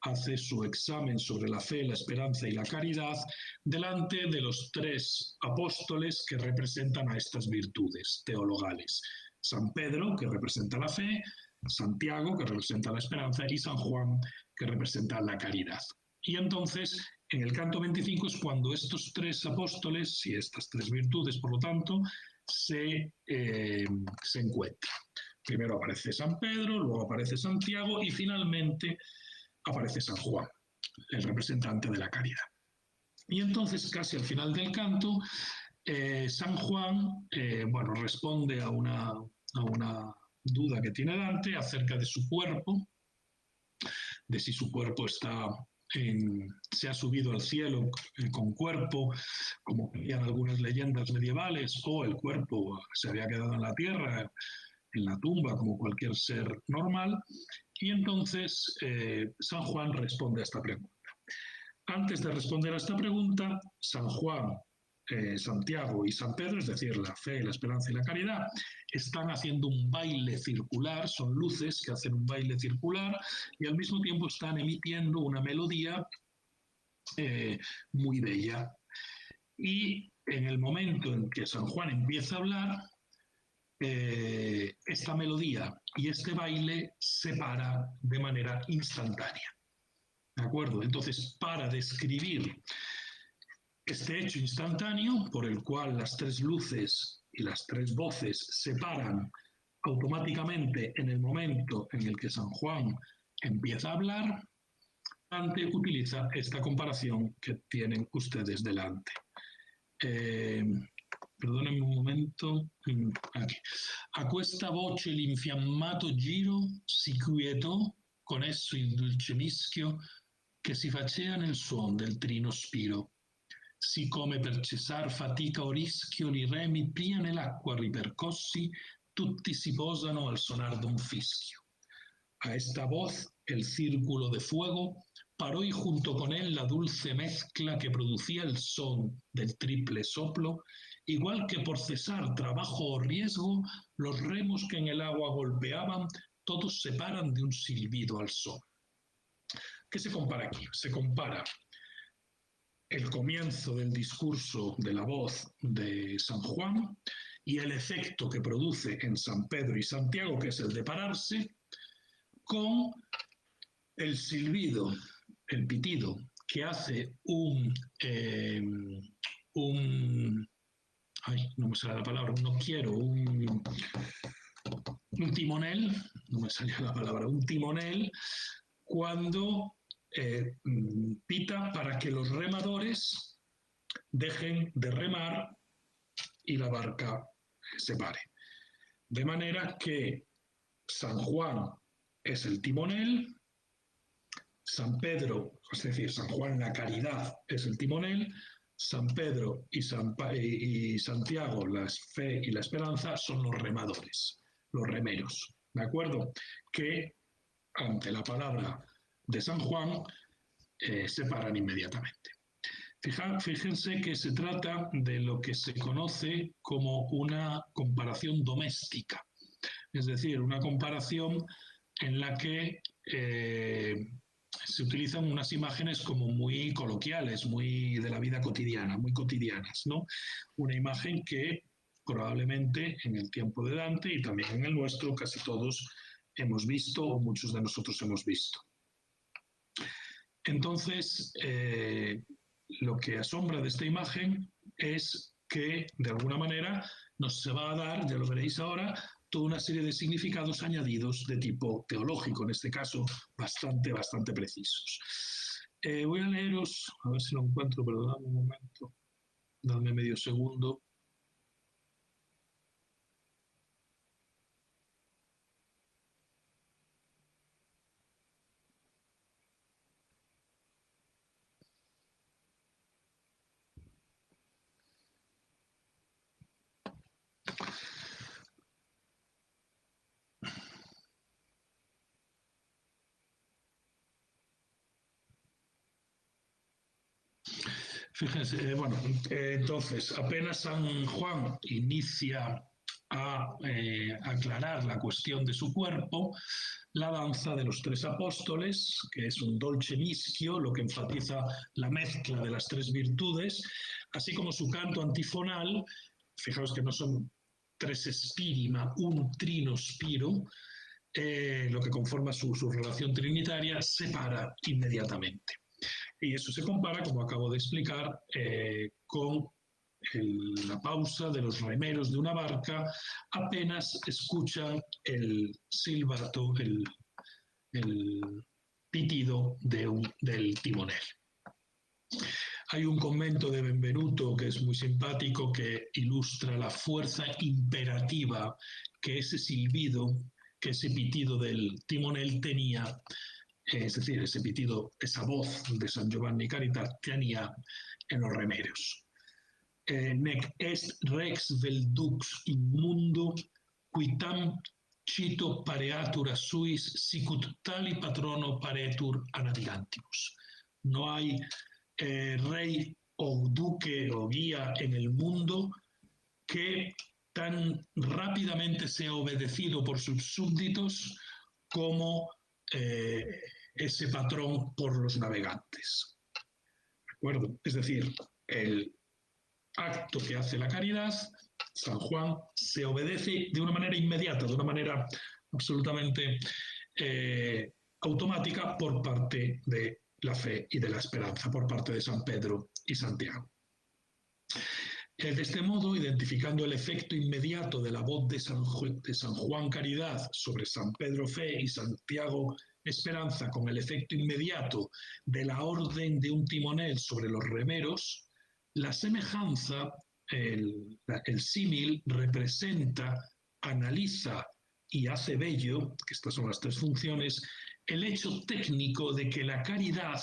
hace su examen sobre la fe, la esperanza y la caridad delante de los tres apóstoles que representan a estas virtudes teologales. San Pedro, que representa la fe, Santiago, que representa la esperanza, y San Juan, que representa la caridad. Y entonces, en el canto 25 es cuando estos tres apóstoles y estas tres virtudes, por lo tanto, se encuentran. Primero aparece San Pedro, luego aparece Santiago y finalmente aparece San Juan, el representante de la caridad. Y entonces, casi al final del canto, San Juan responde a una duda que tiene Dante acerca de su cuerpo, de si su cuerpo se ha subido al cielo con cuerpo, como creían algunas leyendas medievales, o el cuerpo se había quedado en la tierra, en la tumba, como cualquier ser normal. Y entonces San Juan responde a esta pregunta. Antes de responder a esta pregunta, San Juan, Santiago y San Pedro, es decir, la fe, la esperanza y la caridad, están haciendo un baile circular, son luces que hacen un baile circular y al mismo tiempo están emitiendo una melodía muy bella. Y en el momento en que San Juan empieza a hablar, esta melodía y este baile se para de manera instantánea. ¿De acuerdo? Entonces, para describir este hecho instantáneo por el cual las tres luces y las tres voces se paran automáticamente en el momento en el que San Juan empieza a hablar, Dante utiliza esta comparación que tienen ustedes delante. Perdónenme un momento. Aquí. A questa voce l'infiammato giro si quietò con esso il dolce mischio che si facea nel suon del trino spiro. Sì come per cessar fatica o rischio li remi pria nell'acqua ripercossi tutti si posano al sonar d'un fischio. A esta voz el círculo de fuego paró y junto con él la dulce mezcla que producía el son del triple soplo, igual que por cesar trabajo o riesgo, los remos que en el agua golpeaban, todos se paran de un silbido al son. ¿Qué se compara aquí? Se compara el comienzo del discurso de la voz de San Juan y el efecto que produce en San Pedro y Santiago, que es el de pararse, con el silbido, el pitido, que hace no me sale la palabra, un timonel, no me salía la palabra, un timonel, cuando pita para que los remadores dejen de remar y la barca se pare. De manera que San Juan es el timonel, San Pedro, es decir, San Juan la caridad es el timonel, San Pedro y Santiago, la fe y la esperanza, son los remadores, los remeros, ¿de acuerdo? Que ante la palabra de San Juan se paran inmediatamente. Fíjense que se trata de lo que se conoce como una comparación doméstica, es decir, una comparación en la que se utilizan unas imágenes como muy coloquiales, muy de la vida cotidiana, muy cotidianas, ¿no? Una imagen que probablemente en el tiempo de Dante y también en el nuestro casi todos hemos visto o muchos de nosotros hemos visto. Entonces, lo que asombra de esta imagen es que de alguna manera nos se va a dar, ya lo veréis ahora, toda una serie de significados añadidos de tipo teológico, en este caso bastante precisos. Voy a leeros, a ver si lo encuentro, perdonadme un momento, dame medio segundo. Fíjense, entonces apenas San Juan inicia a aclarar la cuestión de su cuerpo, la danza de los tres apóstoles, que es un dolce mischio, lo que enfatiza la mezcla de las tres virtudes, así como su canto antifonal, fijaos que no son tres spiri, ma un trino spiro, lo que conforma su relación trinitaria, se para inmediatamente. Y eso se compara, como acabo de explicar, con la pausa de los remeros de una barca apenas escuchan el silbato, el pitido del timonel. Hay un comento de Benvenuto que es muy simpático, que ilustra la fuerza imperativa que ese silbido, que ese pitido del timonel tenía, es decir, ese pitido, esa voz de San Giovanni Caritas tenía en los remeros. Nec est rex vel dux immundo, quitam cito pareatur a suis, sicut tali patrono paretur a navigantibus. No hay rey o duque o guía en el mundo que tan rápidamente sea obedecido por sus súbditos como ese patrón por los navegantes. ¿De acuerdo? Es decir, el acto que hace la caridad, San Juan, se obedece de una manera inmediata, de una manera absolutamente automática por parte de la fe y de la esperanza, por parte de San Pedro y Santiago. De este modo, identificando el efecto inmediato de la voz de San Juan Caridad sobre San Pedro Fe y Santiago Esperanza con el efecto inmediato de la orden de un timonel sobre los remeros, la semejanza, el símil, representa, analiza y hace bello, que estas son las tres funciones, el hecho técnico de que la caridad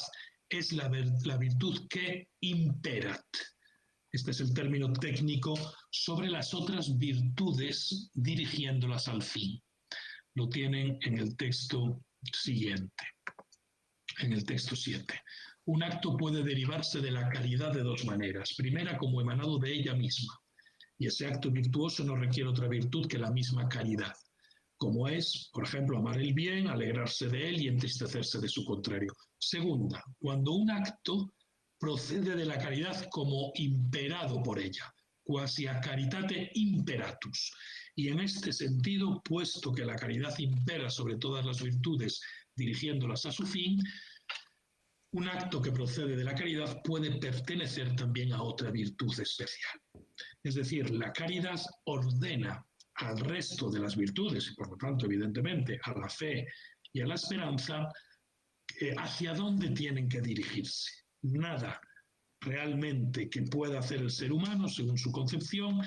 es la virtud que imperat. Este es el término técnico sobre las otras virtudes dirigiéndolas al fin. Lo tienen en el texto siguiente, en el texto 7. Un acto puede derivarse de la caridad de dos maneras. Primera, como emanado de ella misma. Y ese acto virtuoso no requiere otra virtud que la misma caridad, como es, por ejemplo, amar el bien, alegrarse de él y entristecerse de su contrario. Segunda, cuando un acto procede de la caridad como imperado por ella, quasi a caritate imperatus. Y en este sentido, puesto que la caridad impera sobre todas las virtudes dirigiéndolas a su fin, un acto que procede de la caridad puede pertenecer también a otra virtud especial. Es decir, la caridad ordena al resto de las virtudes, y por lo tanto, evidentemente, a la fe y a la esperanza, hacia dónde tienen que dirigirse. Nada realmente que pueda hacer el ser humano, según su concepción,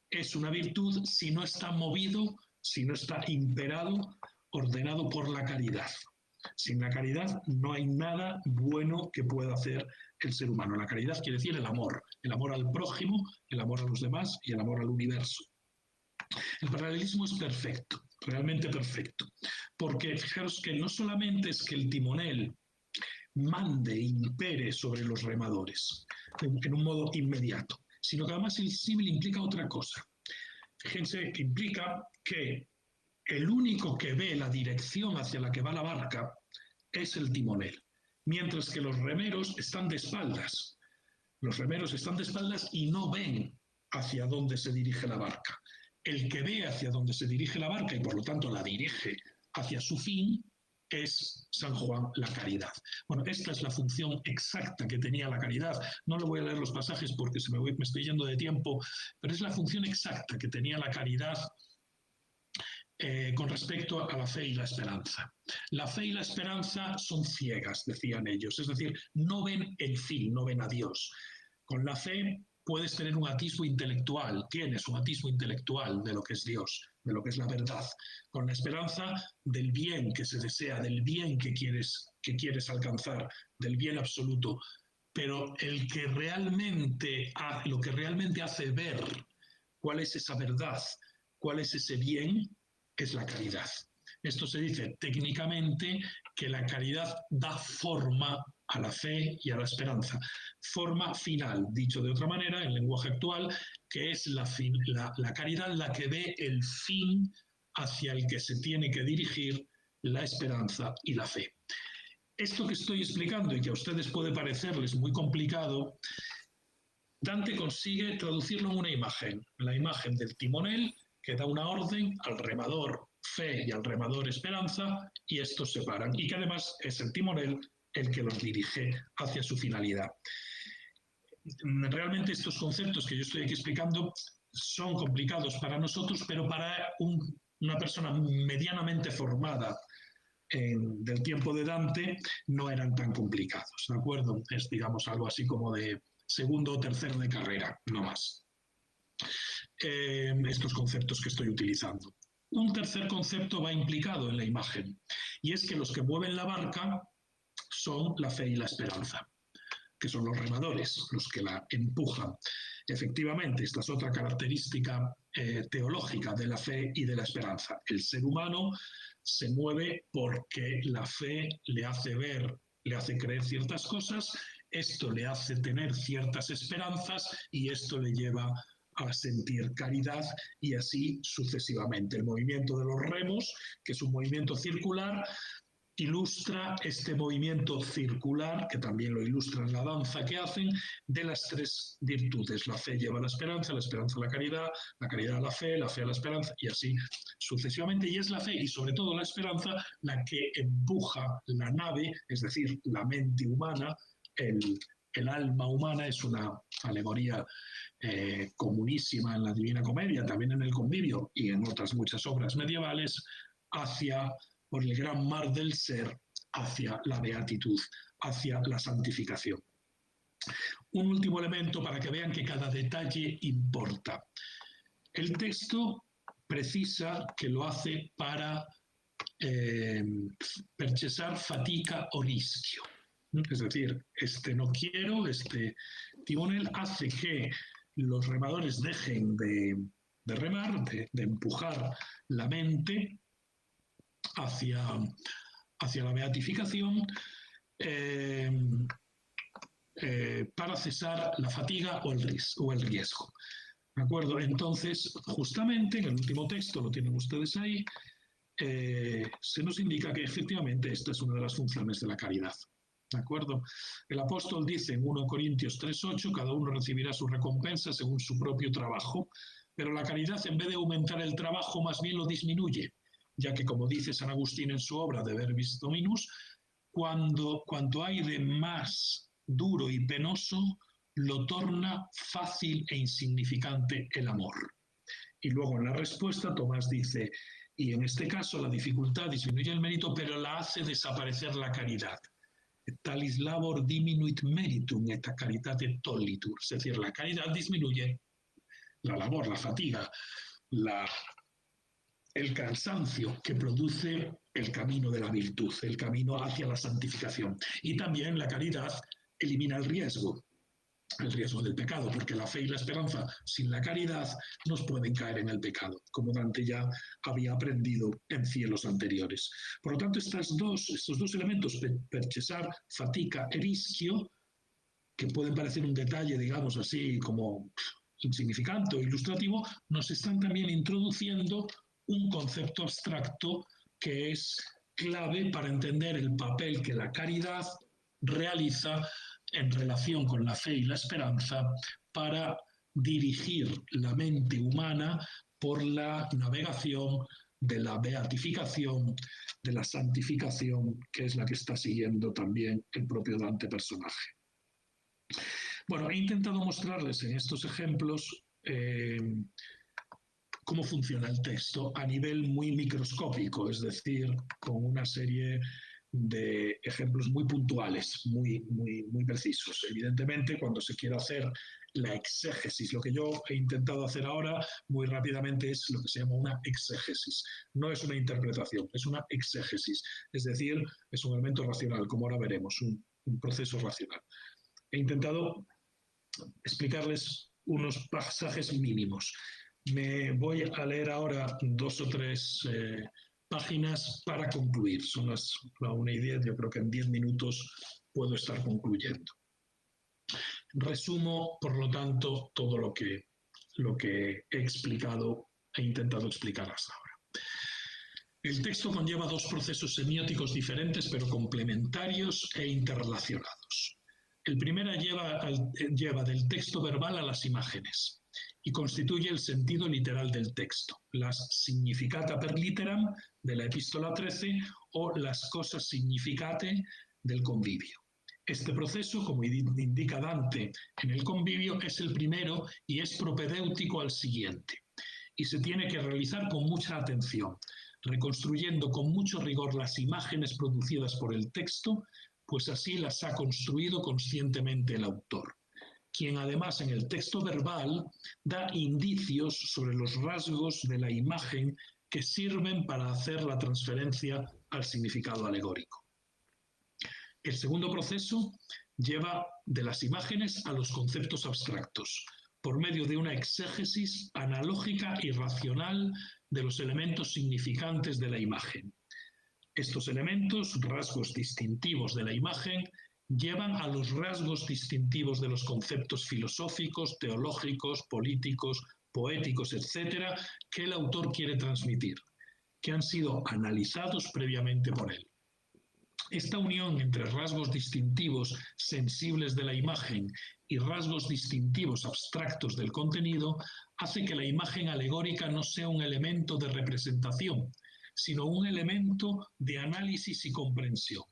es una virtud si no está movido, si no está imperado, ordenado por la caridad. Sin la caridad no hay nada bueno que pueda hacer el ser humano. La caridad quiere decir el amor al prójimo, el amor a los demás y el amor al universo. El paralelismo es perfecto, realmente perfecto, porque fijaros que no solamente es que el timonel mande, impere sobre los remadores en un modo inmediato, sino que además el símil implica otra cosa. Fíjense que implica que el único que ve la dirección hacia la que va la barca es el timonel, mientras que los remeros están de espaldas. Los remeros están de espaldas y no ven hacia dónde se dirige la barca. El que ve hacia dónde se dirige la barca y por lo tanto la dirige hacia su fin es San Juan la caridad. Bueno, esta es la función exacta que tenía la caridad. No le voy a leer los pasajes porque me estoy yendo de tiempo, pero es la función exacta que tenía la caridad con respecto a la fe y la esperanza. La fe y la esperanza son ciegas, decían ellos, es decir, no ven el fin, no ven a Dios. Con la fe puedes tener un atisbo intelectual, tienes un atisbo intelectual de lo que es Dios, de lo que es la verdad. Con la esperanza del bien que se desea, del bien que quieres alcanzar, del bien absoluto. Pero lo que realmente hace ver cuál es esa verdad, cuál es ese bien, es la caridad. Esto se dice técnicamente que la caridad da forma a la fe y a la esperanza. Forma final, dicho de otra manera, en lenguaje actual, que es la caridad la que ve el fin hacia el que se tiene que dirigir la esperanza y la fe. Esto que estoy explicando y que a ustedes puede parecerles muy complicado, Dante consigue traducirlo en una imagen, la imagen del timonel que da una orden al remador fe y al remador esperanza, y estos se paran, y que además es el timonel el que los dirige hacia su finalidad. Realmente estos conceptos que yo estoy aquí explicando son complicados para nosotros, pero para una persona medianamente formada del tiempo de Dante no eran tan complicados, ¿de acuerdo? Es, digamos, algo así como de segundo o tercero de carrera, no más. Estos conceptos que estoy utilizando. Un tercer concepto va implicado en la imagen, y es que los que mueven la barca son la fe y la esperanza, que son los remadores, los que la empujan. Efectivamente, esta es otra característica teológica de la fe y de la esperanza. El ser humano se mueve porque la fe le hace ver, le hace creer ciertas cosas, esto le hace tener ciertas esperanzas y esto le lleva a sentir caridad y así sucesivamente. El movimiento de los remos, que es un movimiento circular, ilustra este movimiento circular, que también lo ilustra en la danza que hacen, de las tres virtudes. La fe lleva a la esperanza a la caridad a la fe a la esperanza, y así sucesivamente. Y es la fe y sobre todo la esperanza la que empuja la nave, es decir, la mente humana, el alma humana. Es una alegoría comunísima en la Divina Comedia, también en el Convivio y en otras muchas obras medievales, por el gran mar del ser, hacia la beatitud, hacia la santificación. Un último elemento para que vean que cada detalle importa. El texto precisa que lo hace para percesar fatica o rischio. Es decir, no quiero, timonel hace que los remadores dejen de remar, de empujar la mente hacia la beatificación para cesar la fatiga o el riesgo. ¿De acuerdo? Entonces, justamente en el último texto, lo tienen ustedes ahí, se nos indica que efectivamente esta es una de las funciones de la caridad. ¿De acuerdo? El apóstol dice en 1 Corintios 3:8, cada uno recibirá su recompensa según su propio trabajo, pero la caridad, en vez de aumentar el trabajo, más bien lo disminuye, ya que, como dice San Agustín en su obra De Verbis Dominus, cuanto hay de más duro y penoso, lo torna fácil e insignificante el amor. Y luego en la respuesta Tomás dice, y en este caso la dificultad disminuye el mérito, pero la hace desaparecer la caridad. Talis labor diminuit meritum et caritate tollitur. Es decir, la caridad disminuye la labor, la fatiga, el cansancio que produce el camino de la virtud, el camino hacia la santificación. Y también la caridad elimina el riesgo del pecado, porque la fe y la esperanza sin la caridad nos pueden caer en el pecado, como Dante ya había aprendido en cielos anteriores. Por lo tanto, estos dos elementos, perchesar, fatica e rischio, que pueden parecer un detalle, digamos así, como insignificante o ilustrativo, nos están también introduciendo un concepto abstracto que es clave para entender el papel que la caridad realiza en relación con la fe y la esperanza para dirigir la mente humana por la navegación de la beatificación, de la santificación, que es la que está siguiendo también el propio Dante personaje. Bueno, he intentado mostrarles en estos ejemplos cómo funciona el texto a nivel muy microscópico, es decir, con una serie de ejemplos muy puntuales, muy precisos. Evidentemente, cuando se quiere hacer la exégesis, lo que yo he intentado hacer ahora muy rápidamente es lo que se llama una exégesis. No es una interpretación, es una exégesis. Es decir, es un elemento racional, como ahora veremos, un proceso racional. He intentado explicarles unos pasajes mínimos. Me voy a leer ahora 2 o 3 páginas para concluir. Son las 1:10, yo creo que en 10 minutos puedo estar concluyendo. Resumo, por lo tanto, todo lo que he explicado e intentado explicar hasta ahora. El texto conlleva 2 procesos semióticos diferentes, pero complementarios e interrelacionados. El primero lleva del texto verbal a las imágenes y constituye el sentido literal del texto, las significata per litteram de la epístola 13 o las cosas significate del convivio. Este proceso, como indica Dante en el convivio, es el primero y es propedéutico al siguiente, y se tiene que realizar con mucha atención, reconstruyendo con mucho rigor las imágenes producidas por el texto, pues así las ha construido conscientemente el autor, quien además en el texto verbal da indicios sobre los rasgos de la imagen que sirven para hacer la transferencia al significado alegórico. El segundo proceso lleva de las imágenes a los conceptos abstractos, por medio de una exégesis analógica y racional de los elementos significantes de la imagen. Estos elementos, rasgos distintivos de la imagen, llevan a los rasgos distintivos de los conceptos filosóficos, teológicos, políticos, poéticos, etcétera, que el autor quiere transmitir, que han sido analizados previamente por él. Esta unión entre rasgos distintivos sensibles de la imagen y rasgos distintivos abstractos del contenido hace que la imagen alegórica no sea un elemento de representación, sino un elemento de análisis y comprensión.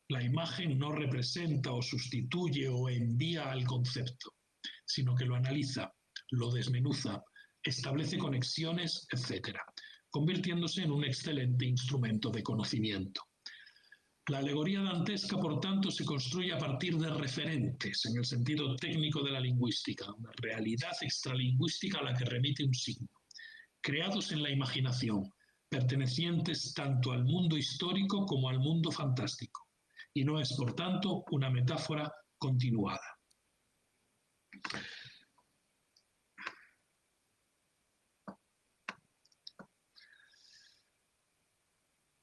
La imagen no representa o sustituye o envía al concepto, sino que lo analiza, lo desmenuza, establece conexiones, etc., convirtiéndose en un excelente instrumento de conocimiento. La alegoría dantesca, por tanto, se construye a partir de referentes, en el sentido técnico de la lingüística, una realidad extralingüística a la que remite un signo, creados en la imaginación, pertenecientes tanto al mundo histórico como al mundo fantástico, y no es, por tanto, una metáfora continuada.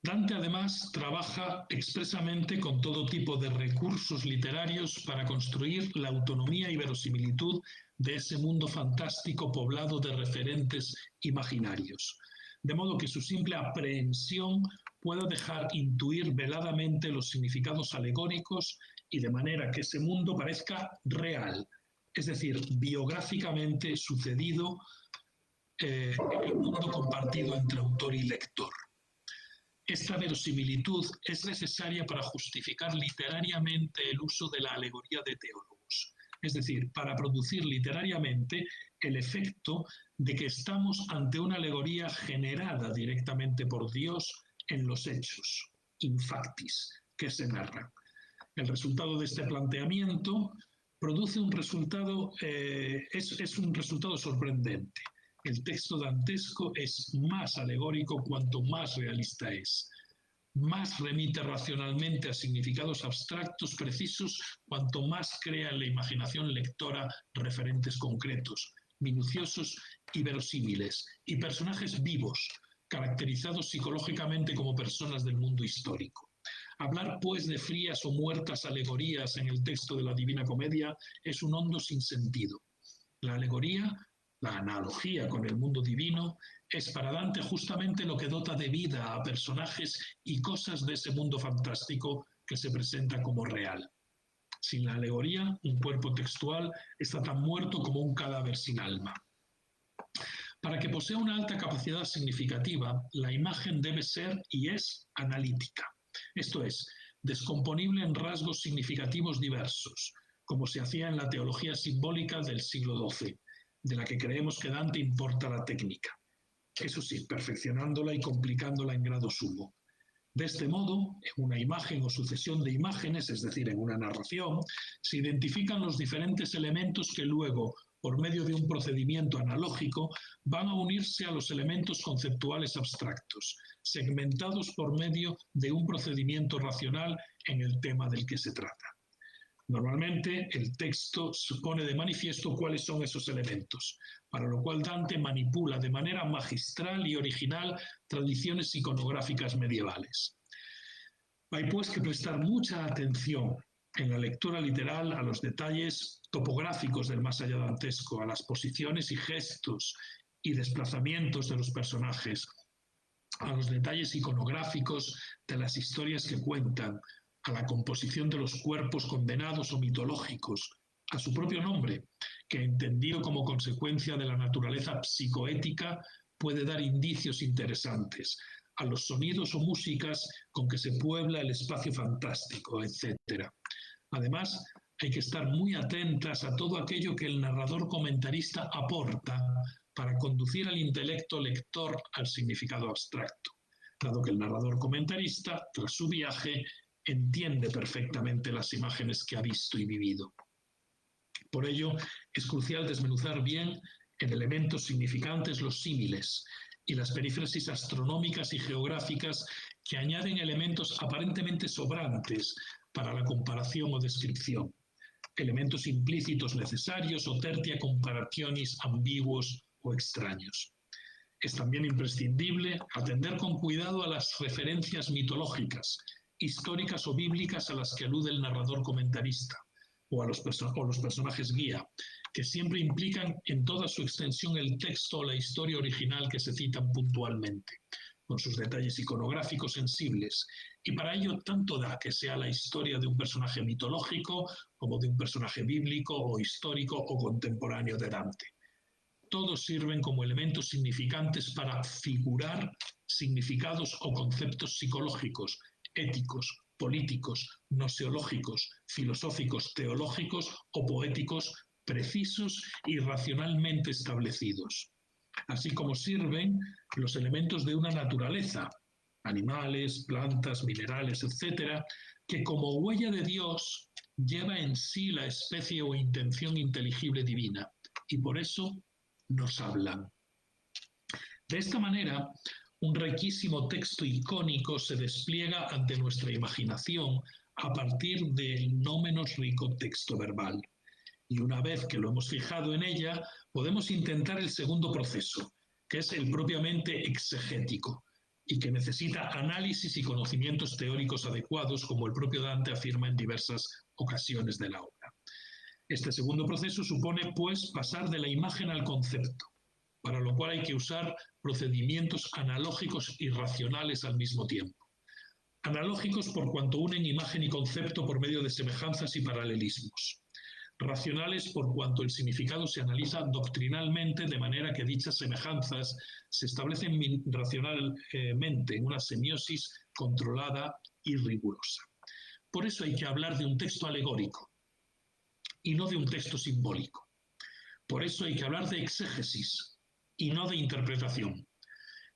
Dante, además, trabaja expresamente con todo tipo de recursos literarios para construir la autonomía y verosimilitud de ese mundo fantástico poblado de referentes imaginarios, de modo que su simple aprehensión pueda dejar intuir veladamente los significados alegóricos y de manera que ese mundo parezca real, es decir, biográficamente sucedido en el mundo compartido entre autor y lector. Esta verosimilitud es necesaria para justificar literariamente el uso de la alegoría de teólogos, es decir, para producir literariamente el efecto de que estamos ante una alegoría generada directamente por Dios en los hechos, in factis, que se narran. El resultado de este planteamiento produce un resultado, es un resultado sorprendente. El texto dantesco es más alegórico cuanto más realista es. más remite racionalmente a significados abstractos precisos, cuanto más crea en la imaginación lectora referentes concretos, minuciosos y verosímiles, y personajes vivos, caracterizados psicológicamente como personas del mundo histórico. Hablar, pues, de frías o muertas alegorías en el texto de la Divina Comedia es un hondo sinsentido. La alegoría, la analogía con el mundo divino, es para Dante justamente lo que dota de vida a personajes y cosas de ese mundo fantástico que se presenta como real. Sin la alegoría, un cuerpo textual está tan muerto como un cadáver sin alma. Para que posea una alta capacidad significativa, la imagen debe ser y es analítica. Esto es, descomponible en rasgos significativos diversos, como se hacía en la teología simbólica del siglo XII, de la que creemos que Dante importa la técnica. Eso sí, perfeccionándola y complicándola en grado sumo. De este modo, en una imagen o sucesión de imágenes, es decir, en una narración, se identifican los diferentes elementos que luego, por medio de un procedimiento analógico, van a unirse a los elementos conceptuales abstractos, segmentados por medio de un procedimiento racional en el tema del que se trata. Normalmente, el texto pone de manifiesto cuáles son esos elementos, para lo cual Dante manipula de manera magistral y original tradiciones iconográficas medievales. Hay pues que prestar mucha atención en la lectura literal a los detalles topográficos del más allá dantesco, a las posiciones y gestos y desplazamientos de los personajes, a los detalles iconográficos de las historias que cuentan, a la composición de los cuerpos condenados o mitológicos, a su propio nombre, que entendido como consecuencia de la naturaleza psicoética puede dar indicios interesantes, a los sonidos o músicas con que se puebla el espacio fantástico, etc. Además, hay que estar muy atentas a todo aquello que el narrador comentarista aporta para conducir al intelecto lector al significado abstracto, dado que el narrador comentarista, tras su viaje, entiende perfectamente las imágenes que ha visto y vivido. Por ello, es crucial desmenuzar bien en elementos significantes los símiles y las perífrasis astronómicas y geográficas que añaden elementos aparentemente sobrantes para la comparación o descripción, elementos implícitos necesarios o tertia comparationis ambiguos o extraños. Es también imprescindible atender con cuidado a las referencias mitológicas, históricas o bíblicas a las que alude el narrador comentarista o los personajes guía, que siempre implican en toda su extensión el texto o la historia original que se citan puntualmente, con sus detalles iconográficos sensibles, y para ello tanto da que sea la historia de un personaje mitológico como de un personaje bíblico o histórico o contemporáneo de Dante. Todos sirven como elementos significantes para figurar significados o conceptos psicológicos, éticos, políticos, gnoseológicos, filosóficos, teológicos o poéticos precisos y racionalmente establecidos, así como sirven los elementos de una naturaleza, animales, plantas, minerales, etc., que como huella de Dios lleva en sí la especie o intención inteligible divina, y por eso nos hablan. De esta manera, un riquísimo texto icónico se despliega ante nuestra imaginación a partir del no menos rico texto verbal. Y una vez que lo hemos fijado en ella, podemos intentar el segundo proceso, que es el propiamente exegético, y que necesita análisis y conocimientos teóricos adecuados, como el propio Dante afirma en diversas ocasiones de la obra. Este segundo proceso supone, pues, pasar de la imagen al concepto, para lo cual hay que usar procedimientos analógicos y racionales al mismo tiempo. Analógicos por cuanto unen imagen y concepto por medio de semejanzas y paralelismos. Racionales por cuanto el significado se analiza doctrinalmente, de manera que dichas semejanzas se establecen racionalmente en una semiosis controlada y rigurosa. Por eso hay que hablar de un texto alegórico y no de un texto simbólico. Por eso hay que hablar de exégesis y no de interpretación.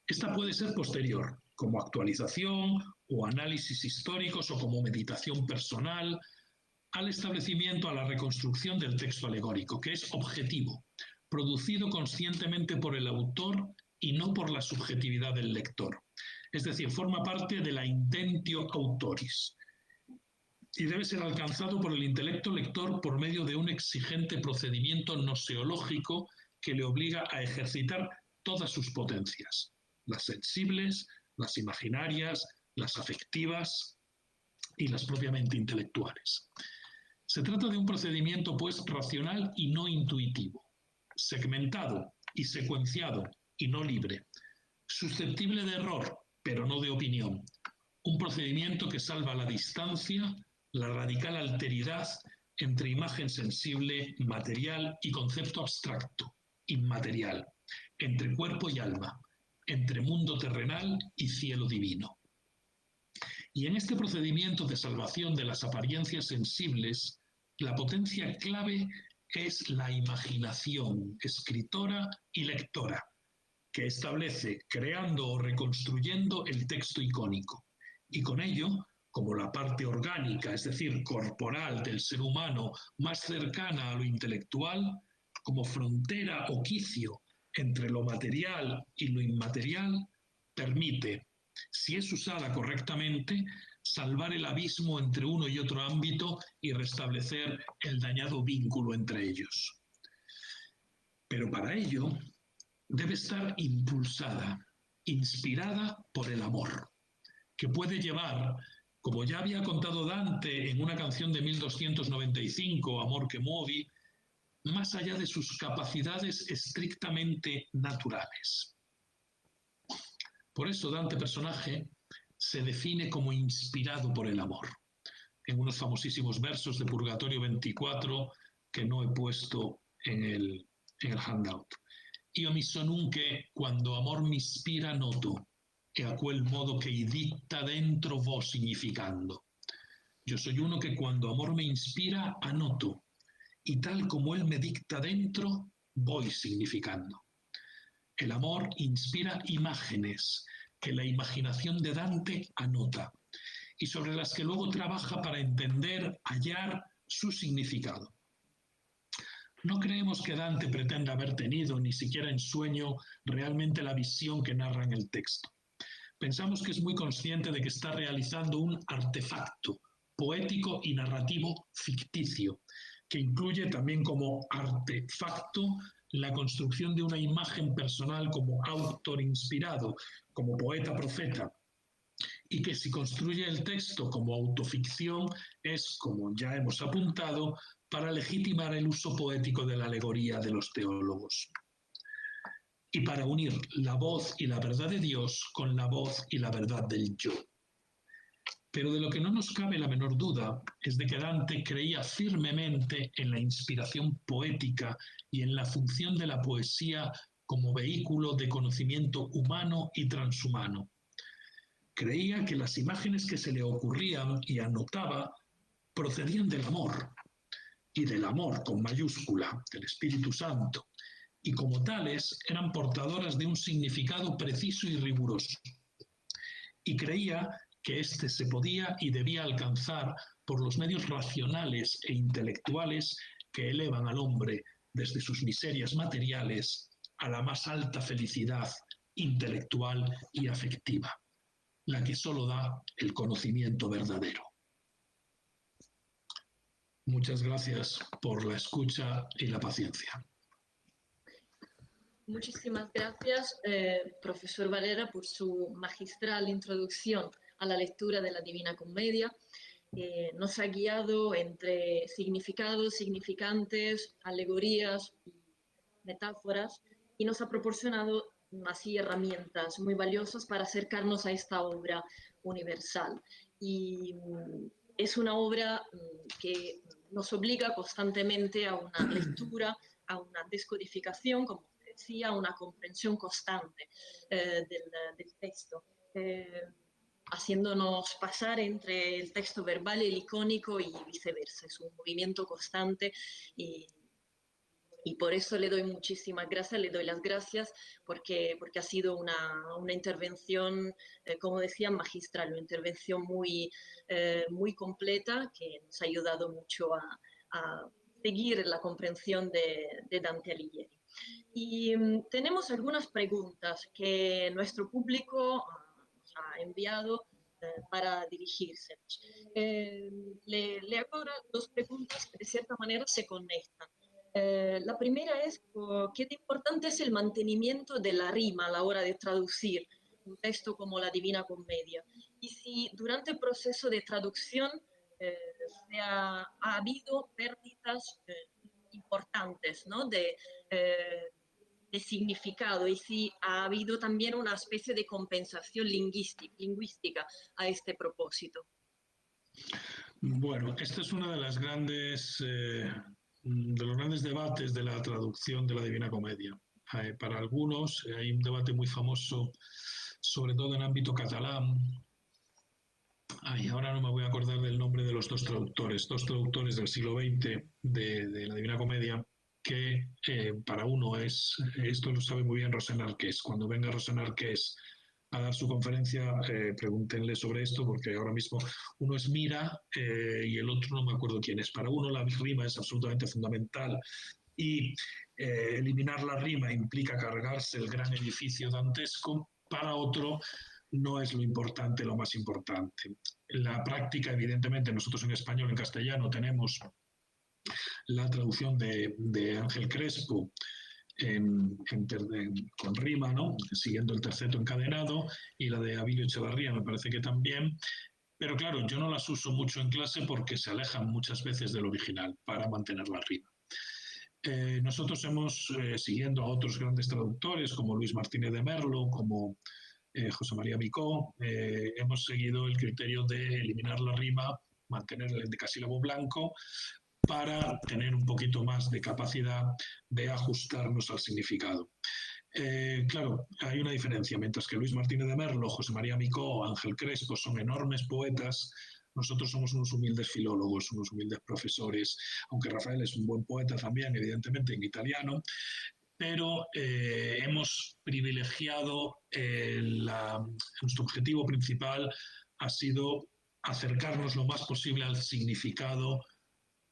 Esta puede ser posterior, como actualización o análisis históricos o como meditación personal, al establecimiento, a la reconstrucción del texto alegórico, que es objetivo, producido conscientemente por el autor y no por la subjetividad del lector. es decir, forma parte de la intentio autoris y debe ser alcanzado por el intelecto lector por medio de un exigente procedimiento gnoseológico que le obliga a ejercitar todas sus potencias, las sensibles, las imaginarias, las afectivas y las propiamente intelectuales. Se trata de un procedimiento, pues, racional y no intuitivo, segmentado y secuenciado y no libre, susceptible de error, pero no de opinión, un procedimiento que salva la distancia, la radical alteridad entre imagen sensible, material y concepto abstracto, inmaterial, entre cuerpo y alma, entre mundo terrenal y cielo divino. Y en este procedimiento de salvación de las apariencias sensibles, la potencia clave es la imaginación escritora y lectora, que establece, creando o reconstruyendo el texto icónico, y con ello, como la parte orgánica, es decir, corporal del ser humano más cercana a lo intelectual, como frontera o quicio entre lo material y lo inmaterial, permite, si es usada correctamente, salvar el abismo entre uno y otro ámbito y restablecer el dañado vínculo entre ellos. Pero para ello debe estar impulsada, inspirada por el amor, que puede llevar, como ya había contado Dante en una canción de 1295, Amor che muovi, más allá de sus capacidades estrictamente naturales. Por eso Dante personaje se define como inspirado por el amor, en unos famosísimos versos de Purgatorio 24 que no he puesto en el handout. Io mi son un che, quando amor mi ispira, noto, e a quel modo che i dicta dentro vo significando. Yo soy uno que cuando amor me inspira, anoto, y tal como él me dicta dentro, voy significando. El amor inspira imágenes que la imaginación de Dante anota y sobre las que luego trabaja para entender, hallar su significado. No creemos que Dante pretenda haber tenido, ni siquiera en sueño, realmente la visión que narra en el texto. Pensamos que es muy consciente de que está realizando un artefacto poético y narrativo ficticio, que incluye también como artefacto la construcción de una imagen personal como autor inspirado, como poeta profeta, y que si construye el texto como autoficción es, como ya hemos apuntado, para legitimar el uso poético de la alegoría de los teólogos y para unir la voz y la verdad de Dios con la voz y la verdad del yo. Pero de lo que no nos cabe la menor duda es de que Dante creía firmemente en la inspiración poética y en la función de la poesía como vehículo de conocimiento humano y transhumano. Creía que las imágenes que se le ocurrían y anotaba procedían del amor, y del amor con mayúscula, del Espíritu Santo, y como tales eran portadoras de un significado preciso y riguroso. Y creía que éste se podía y debía alcanzar por los medios racionales e intelectuales que elevan al hombre desde sus miserias materiales a la más alta felicidad intelectual y afectiva, la que solo da el conocimiento verdadero. Muchas gracias por la escucha y la paciencia. Muchísimas gracias, profesor Varela, por su magistral introducción a la lectura de la Divina Comedia. Nos ha guiado entre significados, significantes, alegorías y metáforas y nos ha proporcionado así herramientas muy valiosas para acercarnos a esta obra universal. Y es una obra que nos obliga constantemente a una lectura, a una descodificación, como decía, a una comprensión constante del texto, haciéndonos pasar entre el texto verbal y el icónico y viceversa. Es un movimiento constante y por eso le doy muchísimas gracias, le doy las gracias porque ha sido una intervención, como decía, magistral, una intervención muy completa que nos ha ayudado mucho a seguir la comprensión de Dante Alighieri. Y tenemos algunas preguntas que nuestro público nos ha enviado para dirigirse. Le hago ahora dos preguntas que de cierta manera se conectan. La primera es qué de importante es el mantenimiento de la rima a la hora de traducir un texto como la Divina Comedia. Y si durante el proceso de traducción ha habido pérdidas importantes, ¿no? De significado, y si ha habido también una especie de compensación lingüística a este propósito. Bueno, esta es una de las de los grandes debates de la traducción de la Divina Comedia. Para algunos hay un debate muy famoso, sobre todo en ámbito catalán. Ahora no me voy a acordar del nombre de los dos traductores del siglo XX de la Divina Comedia, que para uno esto lo sabe muy bien Rosén Arqués. Cuando venga Rosén Arqués a dar su conferencia, pregúntenle sobre esto, porque ahora mismo uno es Mira y el otro no me acuerdo quién es. Para uno la rima es absolutamente fundamental y eliminar la rima implica cargarse el gran edificio dantesco. Para otro no es lo importante, lo más importante. En la práctica, evidentemente, nosotros en español, en castellano, tenemos la traducción de Ángel Crespo con rima, ¿no? Siguiendo el terceto encadenado, y la de Abilio Echevarría me parece que también. Pero claro, yo no las uso mucho en clase porque se alejan muchas veces del original para mantener la rima. Nosotros siguiendo a otros grandes traductores como Luis Martínez de Merlo, como José María Micó, hemos seguido el criterio de eliminar la rima, mantener el endecasílabo blanco, para tener un poquito más de capacidad de ajustarnos al significado. Claro, hay una diferencia. Mientras que Luis Martínez de Merlo, José María Micó, Ángel Crespo son enormes poetas, nosotros somos unos humildes filólogos, unos humildes profesores, aunque Rafael es un buen poeta también, evidentemente, en italiano, pero hemos privilegiado, nuestro objetivo principal ha sido acercarnos lo más posible al significado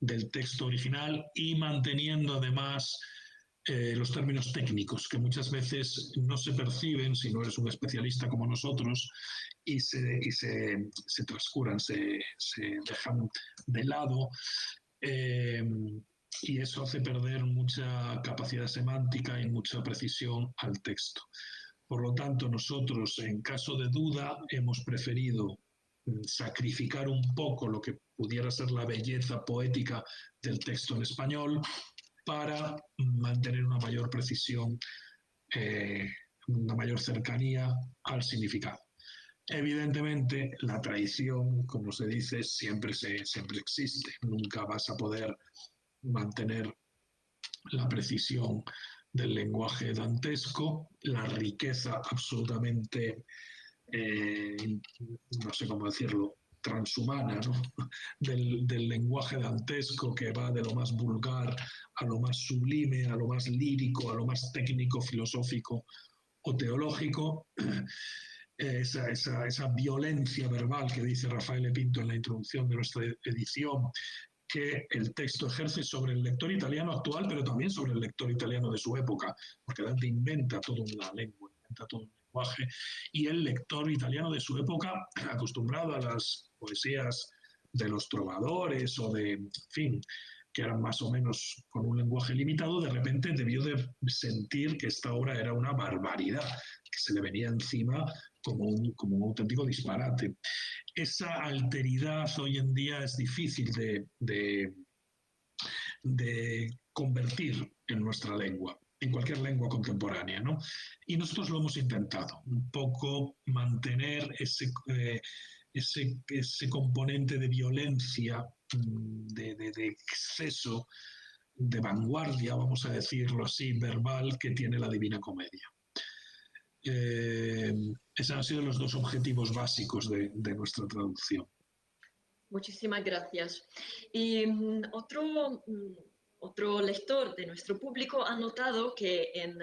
del texto original y manteniendo además los términos técnicos, que muchas veces no se perciben si no eres un especialista como nosotros y se transcuran, se dejan de lado. Y eso hace perder mucha capacidad semántica y mucha precisión al texto. Por lo tanto, nosotros, en caso de duda, hemos preferido sacrificar un poco lo que pudiera ser la belleza poética del texto en español para mantener una mayor precisión, una mayor cercanía al significado. Evidentemente, la traición, como se dice, siempre existe. Nunca vas a poder mantener la precisión del lenguaje dantesco, la riqueza absolutamente, no sé cómo decirlo, transhumana, ¿no? del lenguaje dantesco, que va de lo más vulgar a lo más sublime, a lo más lírico, a lo más técnico, filosófico o teológico. Esa violencia verbal que dice Rafael Pinto en la introducción de nuestra edición, que el texto ejerce sobre el lector italiano actual, pero también sobre el lector italiano de su época, porque Dante inventa toda una lengua, inventa todo un lenguaje, y el lector italiano de su época, acostumbrado a las poesías de los trovadores o en fin, que eran más o menos con un lenguaje limitado, de repente debió de sentir que esta obra era una barbaridad, que se le venía encima como un auténtico disparate. Esa alteridad hoy en día es difícil de convertir en nuestra lengua, en cualquier lengua contemporánea, ¿no? Y nosotros lo hemos intentado, un poco mantener ese componente de violencia, de exceso, de vanguardia, vamos a decirlo así, verbal, que tiene la Divina Comedia. Esos han sido los dos objetivos básicos de nuestra traducción. Muchísimas gracias. Y otro lector de nuestro público ha notado que en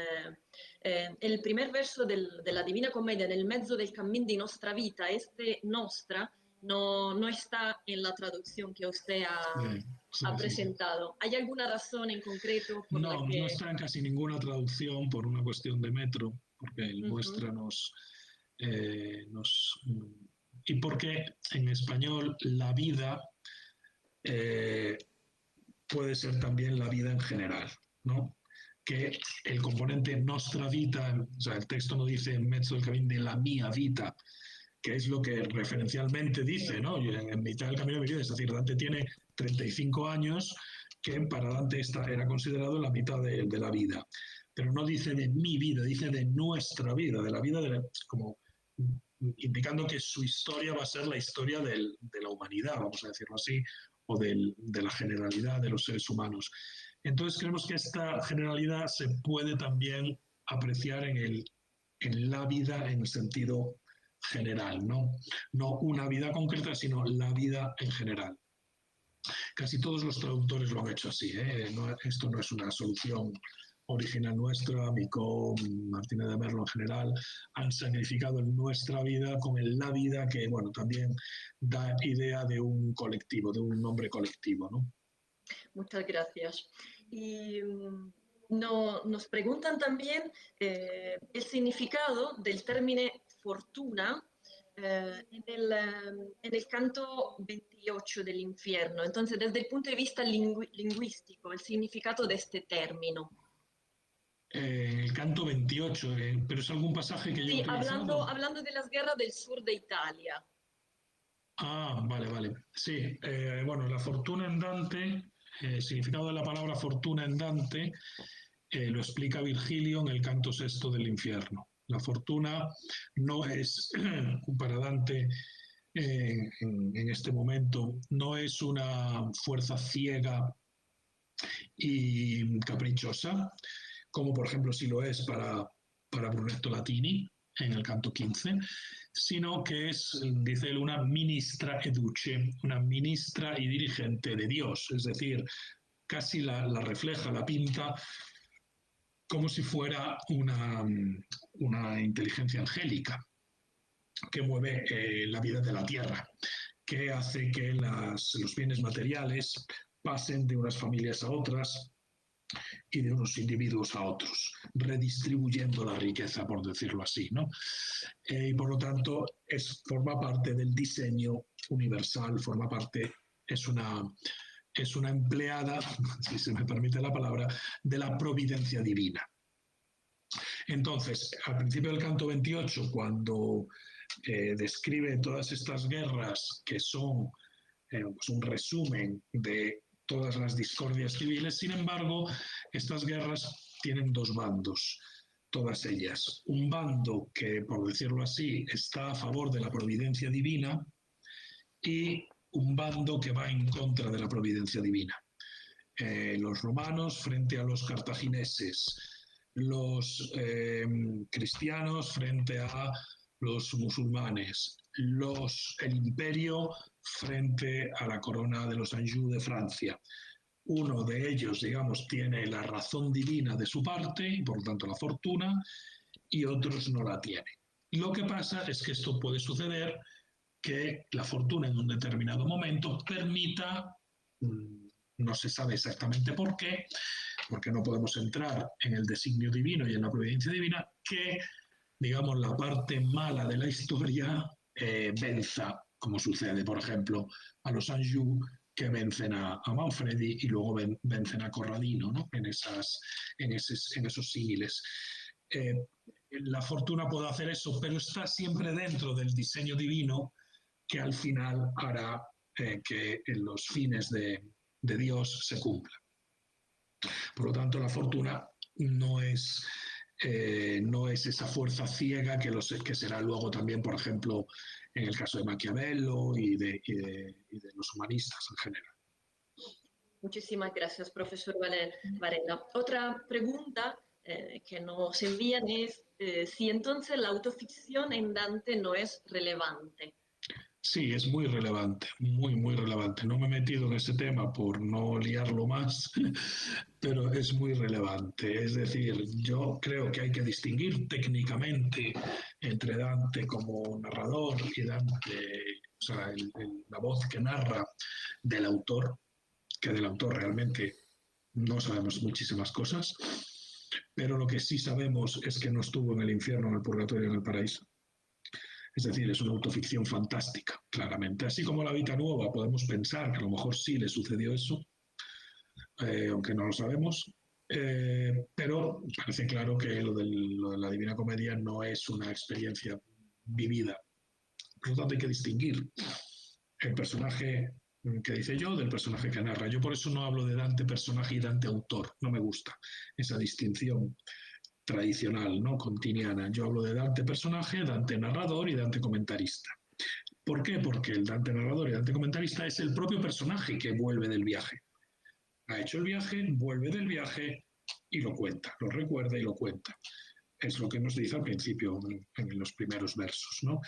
el primer verso de la Divina Comedia, en el mezzo del cammin di nostra vita, este nostra no está en la traducción que usted ha presentado. ¿Hay alguna razón en concreto por la que...? No está en casi ninguna traducción por una cuestión de metro, porque el nuestra nos y por qué en español la vida puede ser también la vida en general, ¿no? Que el componente nostra vita, o sea, el texto no dice en mezzo del camino de la mia vita, que es lo que referencialmente dice, ¿no? En mitad del camino de mi vida, es decir, Dante tiene 35 años, que para Dante esta era considerado la mitad de la vida. Pero no dice de mi vida, dice de nuestra vida, de la vida, como indicando que su historia va a ser la historia de la humanidad, vamos a decirlo así, o de la generalidad de los seres humanos. Entonces creemos que esta generalidad se puede también apreciar en la vida en el sentido general, ¿no? No una vida concreta, sino la vida en general. Casi todos los traductores lo han hecho así, ¿eh? Esto no es una solución original nuestra, Micó, Martínez de Merlo en general, han significado en nuestra vida con el la vida, que bueno, también da idea de un colectivo, de un nombre colectivo, ¿no? Muchas gracias. Y nos preguntan también el significado del término fortuna en el canto 28 del infierno. Entonces, desde el punto de vista lingüístico, el significado de este término. El canto 28, pero es algún pasaje que yo he utilizado. Hablando de las guerras del sur de Italia. Ah, vale, vale. Sí, bueno, la fortuna en Dante, el significado de la palabra fortuna en Dante lo explica Virgilio en el canto sexto del infierno. La fortuna no es, para Dante en este momento, no es una fuerza ciega y caprichosa, como por ejemplo si lo es para Brunetto Latini en el canto 15, sino que es, dice él, una ministra educe, una ministra y dirigente de Dios, es decir, casi la refleja, la pinta como si fuera una inteligencia angélica que mueve la vida de la tierra, que hace que los bienes materiales pasen de unas familias a otras y de unos individuos a otros, redistribuyendo la riqueza, por decirlo así, ¿no? Y por lo tanto forma parte del diseño universal, es una empleada, si se me permite la palabra, de la providencia divina. Entonces, al principio del canto 28, cuando describe todas estas guerras que son pues un resumen de todas las discordias civiles, sin embargo, estas guerras tienen dos bandos, todas ellas. Un bando que, por decirlo así, está a favor de la providencia divina y un bando que va en contra de la providencia divina. Los romanos frente a los cartagineses, los cristianos frente a los musulmanes, el imperio frente a la corona de los Anjou de Francia. Uno de ellos, digamos, tiene la razón divina de su parte, y por lo tanto la fortuna, y otros no la tienen. Lo que pasa es que esto puede suceder, que la fortuna en un determinado momento permita, no se sabe exactamente por qué, porque no podemos entrar en el designio divino y en la providencia divina, que, digamos, la parte mala de la historia venza, como sucede, por ejemplo, a los Anjou, que vencen a Manfredi y luego vencen a Corradino, ¿no? en esos símiles. La fortuna puede hacer eso, pero está siempre dentro del diseño divino que al final hará que los fines de Dios se cumplan. Por lo tanto, la fortuna no es esa fuerza ciega que será luego también, por ejemplo, en el caso de Maquiavelo y de los humanistas en general. Muchísimas gracias, profesor Varela. Otra pregunta que nos envían es si entonces la autoficción en Dante no es relevante. Sí, es muy relevante, muy, muy relevante. No me he metido en ese tema por no liarlo más, pero es muy relevante. Es decir, yo creo que hay que distinguir técnicamente entre Dante como narrador y Dante, o sea, la voz que narra del autor, que del autor realmente no sabemos muchísimas cosas, pero lo que sí sabemos es que no estuvo en el infierno, en el purgatorio, en el paraíso. Es decir, es una autoficción fantástica, claramente. Así como la Vita Nuova, podemos pensar que a lo mejor sí le sucedió eso, aunque no lo sabemos. Pero parece claro que lo de la Divina Comedia no es una experiencia vivida. Por lo tanto, hay que distinguir el personaje que dice yo del personaje que narra. Yo por eso no hablo de Dante personaje y Dante autor. No me gusta esa distinción tradicional, ¿no? Continiana. Yo hablo de Dante personaje, Dante narrador y Dante comentarista. ¿Por qué? Porque el Dante narrador y Dante comentarista es el propio personaje que vuelve del viaje. Ha hecho el viaje, vuelve del viaje y lo cuenta, lo recuerda y lo cuenta. Es lo que nos dice al principio, en los primeros versos, ¿no?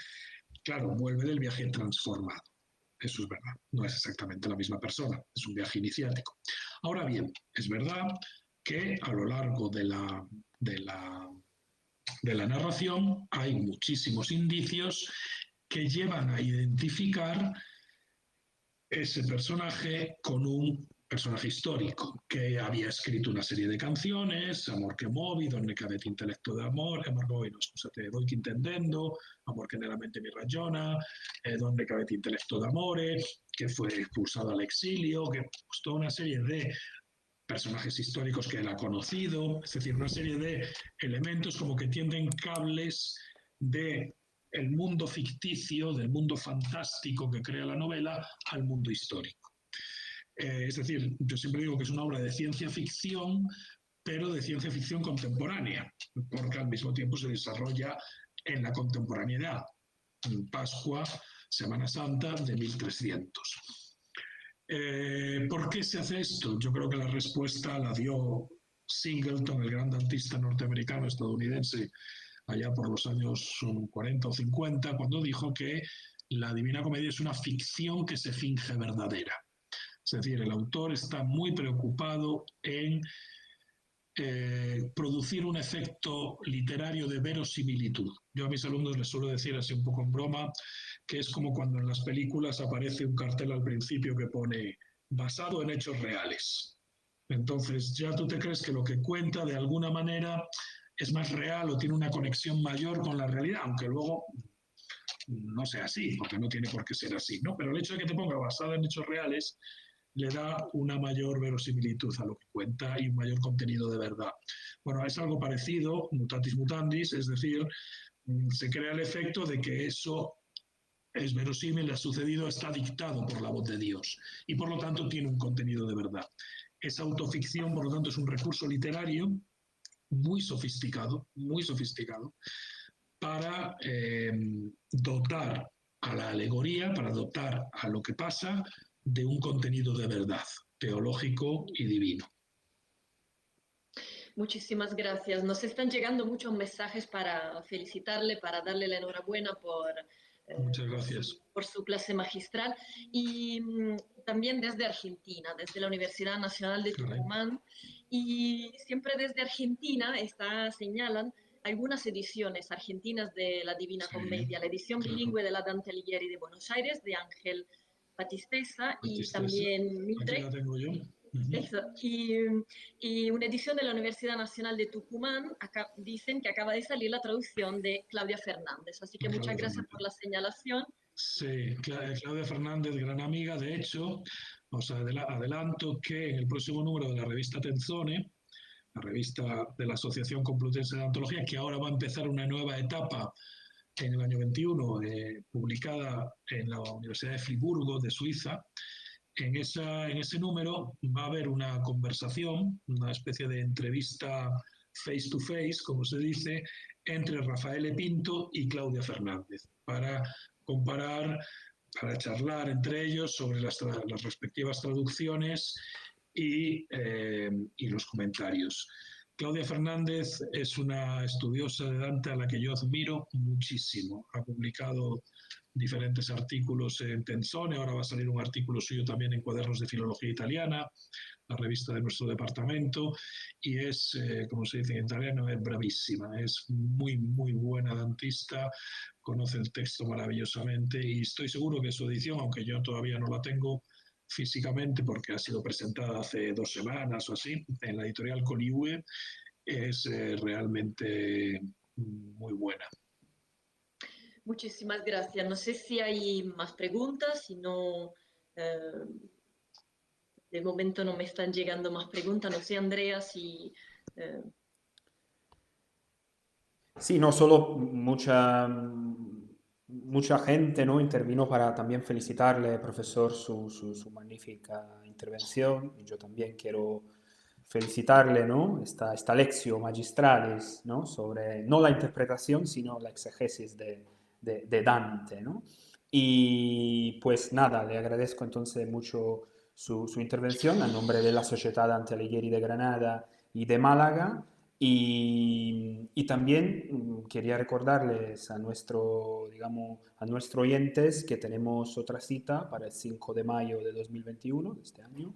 Claro, vuelve del viaje transformado. Eso es verdad. No es exactamente la misma persona. Es un viaje iniciático. Ahora bien, es verdad que a lo largo de la narración hay muchísimos indicios que llevan a identificar ese personaje con un personaje histórico que había escrito una serie de canciones, Amor che muovi, Donne che avete intelletto d'amore, amor che no, scusate, voi che intendendo, Amor che nella mente mi ragiona, Donne che avete intelletto d'amore, que fue expulsado al exilio, que pues, toda una serie de personajes históricos que él ha conocido, es decir, una serie de elementos como que tienden cables de el mundo ficticio, del mundo fantástico que crea la novela, al mundo histórico. Es decir, yo siempre digo que es una obra de ciencia ficción, pero de ciencia ficción contemporánea, porque al mismo tiempo se desarrolla en la contemporaneidad. Pascua, Semana Santa de 1300. ¿Por qué se hace esto? Yo creo que la respuesta la dio Singleton, el gran dantista norteamericano estadounidense, allá por los años 40 o 50, cuando dijo que la Divina Comedia es una ficción que se finge verdadera. Es decir, el autor está muy preocupado en producir un efecto literario de verosimilitud. Yo a mis alumnos les suelo decir así un poco en broma, que es como cuando en las películas aparece un cartel al principio que pone basado en hechos reales. Entonces ya tú te crees que lo que cuenta de alguna manera es más real o tiene una conexión mayor con la realidad, aunque luego no sea así, porque no tiene por qué ser así, ¿no? Pero el hecho de que te ponga basado en hechos reales le da una mayor verosimilitud a lo que cuenta y un mayor contenido de verdad. Bueno, es algo parecido, mutatis mutandis, es decir, se crea el efecto de que eso es verosímil, ha sucedido, está dictado por la voz de Dios y por lo tanto tiene un contenido de verdad. Esa autoficción, por lo tanto, es un recurso literario muy sofisticado para dotar a la alegoría, para dotar a lo que pasa de un contenido de verdad, teológico y divino. Muchísimas gracias. Nos están llegando muchos mensajes para felicitarle, para darle la enhorabuena Muchas gracias. por su clase magistral. Y también desde Argentina, desde la Universidad Nacional de Tucumán. Y siempre desde Argentina señalan algunas ediciones argentinas de la Divina Comedia, la edición bilingüe de la Dante Alighieri de Buenos Aires, de Ángel Battistessa, y también Mitre. Aquí la tengo yo. Eso. Y una edición de la Universidad Nacional de Tucumán dicen que acaba de salir la traducción de Claudia Fernández. Así que muchas gracias por la señalación. Sí, Claudia Fernández, gran amiga. De hecho, os adelanto que en el próximo número de la revista Tenzone, la revista de la Asociación Complutense de Antología, que ahora va a empezar una nueva etapa en el año 21, publicada en la Universidad de Friburgo de Suiza. En ese número va a haber una conversación, una especie de entrevista face to face, como se dice, entre Rafael Pinto y Claudia Fernández, para comparar, para charlar entre ellos sobre las respectivas traducciones y los comentarios. Claudia Fernández es una estudiosa de Dante a la que yo admiro muchísimo. Ha publicado diferentes artículos en Tenzone, ahora va a salir un artículo suyo también en Cuadernos de Filología Italiana, la revista de nuestro departamento, y es, como se dice en italiano, es bravísima, es muy, muy buena dantista, conoce el texto maravillosamente y estoy seguro que su edición, aunque yo todavía no la tengo físicamente porque ha sido presentada hace 2 semanas o así, en la editorial Coliue, es realmente muy buena. Muchísimas gracias. No sé si hay más preguntas, si no, de momento no me están llegando más preguntas. No sé, Andrea, si... eh, Sí, no solo mucha gente, ¿no? Intervino para también felicitarle, profesor, su magnífica intervención. Y yo también quiero felicitarle, ¿no? Esta lección magistrales, ¿no? Sobre no la interpretación, sino la exegesis de Dante, ¿no? Y pues nada, le agradezco entonces mucho su intervención a nombre de la Sociedad Dante Alighieri de Granada y de Málaga. Y también quería recordarles a digamos, a nuestros oyentes que tenemos otra cita para el 5 de mayo de 2021, de este año,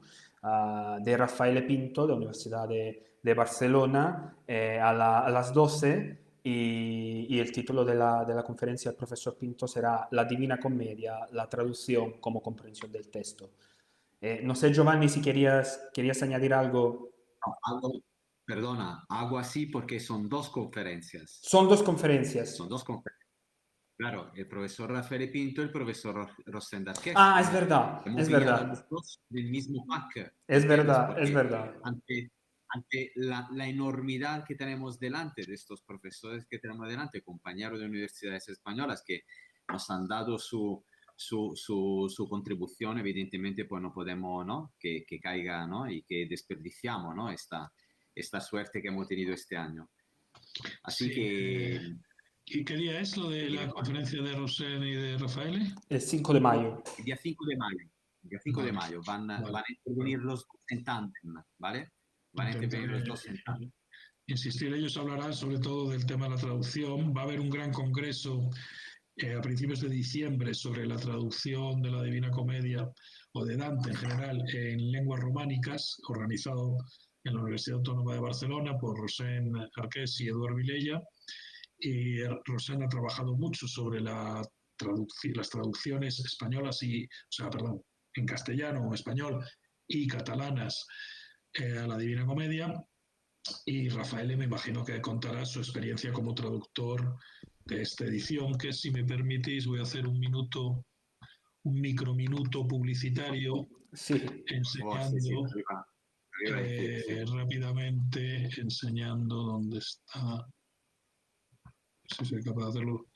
de Raffaele Pinto, de la Universidad de Barcelona, a las 12. Y el título de la conferencia del profesor Pinto será La Divina Commedia, la traducción como comprensión del texto. No sé, Giovanni, si querías añadir algo. No, perdona, hago así porque son dos conferencias. Son dos conferencias. Son dos conferencias. Claro, el profesor Rafael Pinto y el profesor Rosenda Ah, Arqués. es verdad, Hemos es pillado a los verdad. dos del mismo pack. Es ¿Entiendes? verdad, es Porque verdad. ante la enormidad que tenemos delante de estos profesores que tenemos delante, compañeros de universidades españolas que nos han dado su contribución, evidentemente pues no podemos, ¿no? Que caiga, ¿no? Y que desperdiciamos, ¿no? Esta suerte que hemos tenido este año. Así Sí, que... ¿y qué día es lo de la Dime, Juan. conferencia de Rosén y de Rafael? El 5 de mayo. El día 5 de mayo. El día 5 de Vale, mayo van vale. a intervenir los dos en tándem, ¿vale? Van a intervenir los dos en tándem. Insistir, ellos hablarán sobre todo del tema de la traducción. Va a haber un gran congreso a principios de diciembre sobre la traducción de la Divina Comedia o de Dante en general en lenguas románicas, organizado en la Universidad Autónoma de Barcelona por Rosén Arqués y Eduard Vilella. Y Rosén ha trabajado mucho sobre las traducciones españolas en castellano o español y catalanas a la Divina Comedia. Y Rafael me imagino que contará su experiencia como traductor de esta edición, que si me permitís voy a hacer un microminuto publicitario Sí, Por favor, sí, sí, enseñando arriba decir, sí. rápidamente, enseñando dónde está, si soy capaz de hacerlo.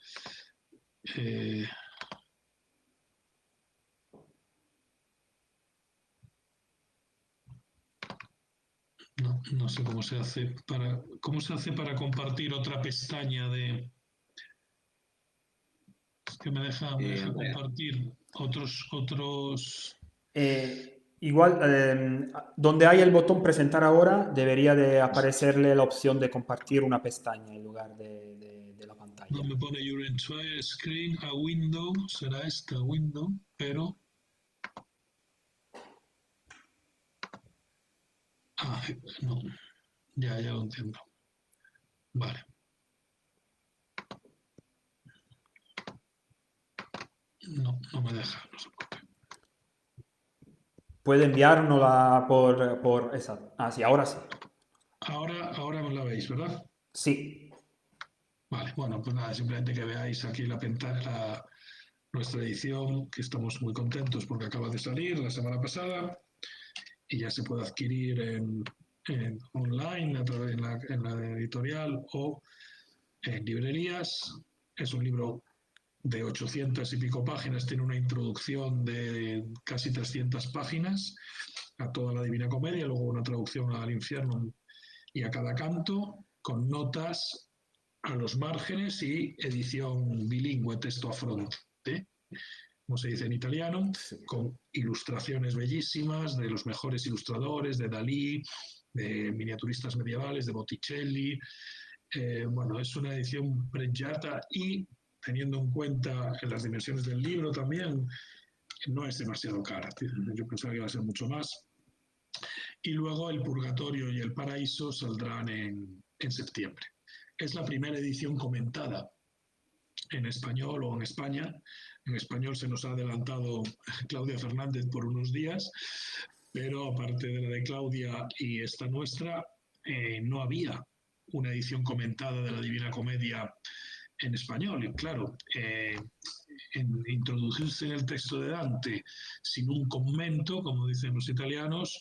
No sé cómo se hace para compartir otra pestaña de... Es que me deja Andrea, compartir otros... igual, donde hay el botón presentar ahora, debería de aparecerle la opción de compartir una pestaña en lugar de la No pantalla. me pone your entire screen a window, será esta window, pero... No, ya lo entiendo. Vale. No me deja, no sé por qué. Puede enviárnosla por esa. Ah, sí, ahora sí. Ahora me la veis, ¿verdad? Sí. Vale, bueno, pues nada, simplemente que veáis aquí nuestra edición, que estamos muy contentos porque acaba de salir la semana pasada y ya se puede adquirir online en la editorial o en librerías. Es un libro de 800 y pico páginas, tiene una introducción de casi 300 páginas a toda la Divina Comedia, luego una traducción al infierno y a cada canto, con notas a los márgenes y edición bilingüe, texto a fronte, como se dice en italiano, Sí. con ilustraciones bellísimas de los mejores ilustradores, de Dalí, de miniaturistas medievales, de Botticelli. Bueno, es una edición pregiata y teniendo en cuenta las dimensiones del libro también, no es demasiado cara. Yo pensaba que iba a ser mucho más. Y luego El Purgatorio y El Paraíso saldrán en septiembre. Es la primera edición comentada en español o en España. En español se nos ha adelantado Claudia Fernández por unos días, pero aparte de la de Claudia y esta nuestra, no había una edición comentada de la Divina Comedia en español. Y claro, introducirse en el texto de Dante sin un commento, como dicen los italianos,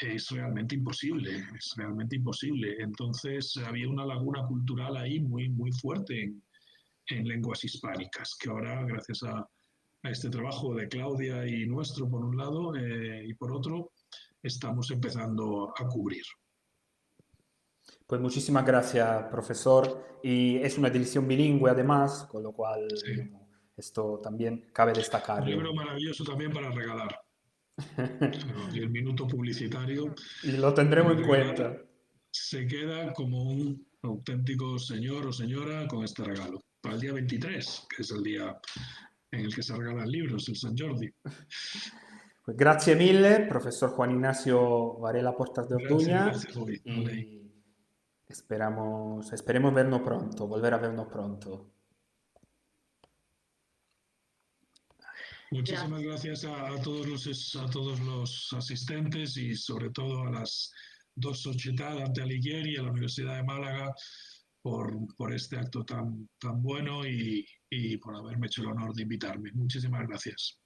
es realmente imposible, es realmente imposible. Entonces había una laguna cultural ahí muy, muy fuerte en lenguas hispánicas, que ahora, gracias a este trabajo de Claudia y nuestro, por un lado, y por otro, estamos empezando a cubrir. Pues muchísimas gracias, profesor. Y es una edición bilingüe además, con lo cual, Sí. bueno, esto también cabe Un destacarlo. libro maravilloso también para regalar. Y el minuto publicitario Y lo tendremos para en regalar cuenta. se queda como un auténtico señor o señora con este regalo. Para el día 23, que es el día en el que se regalan libros, el San Jordi. Pues grazie mille, profesor Juan Ignacio Varela Portas de Orduña, Gracias, Rui. y esperemos vernos pronto, volver a vernos pronto. Muchísimas gracias a todos los asistentes y sobre todo a las dos Società Dante Alighieri y a la Universidad de Málaga por este acto tan bueno y por haberme hecho el honor de invitarme. Muchísimas gracias.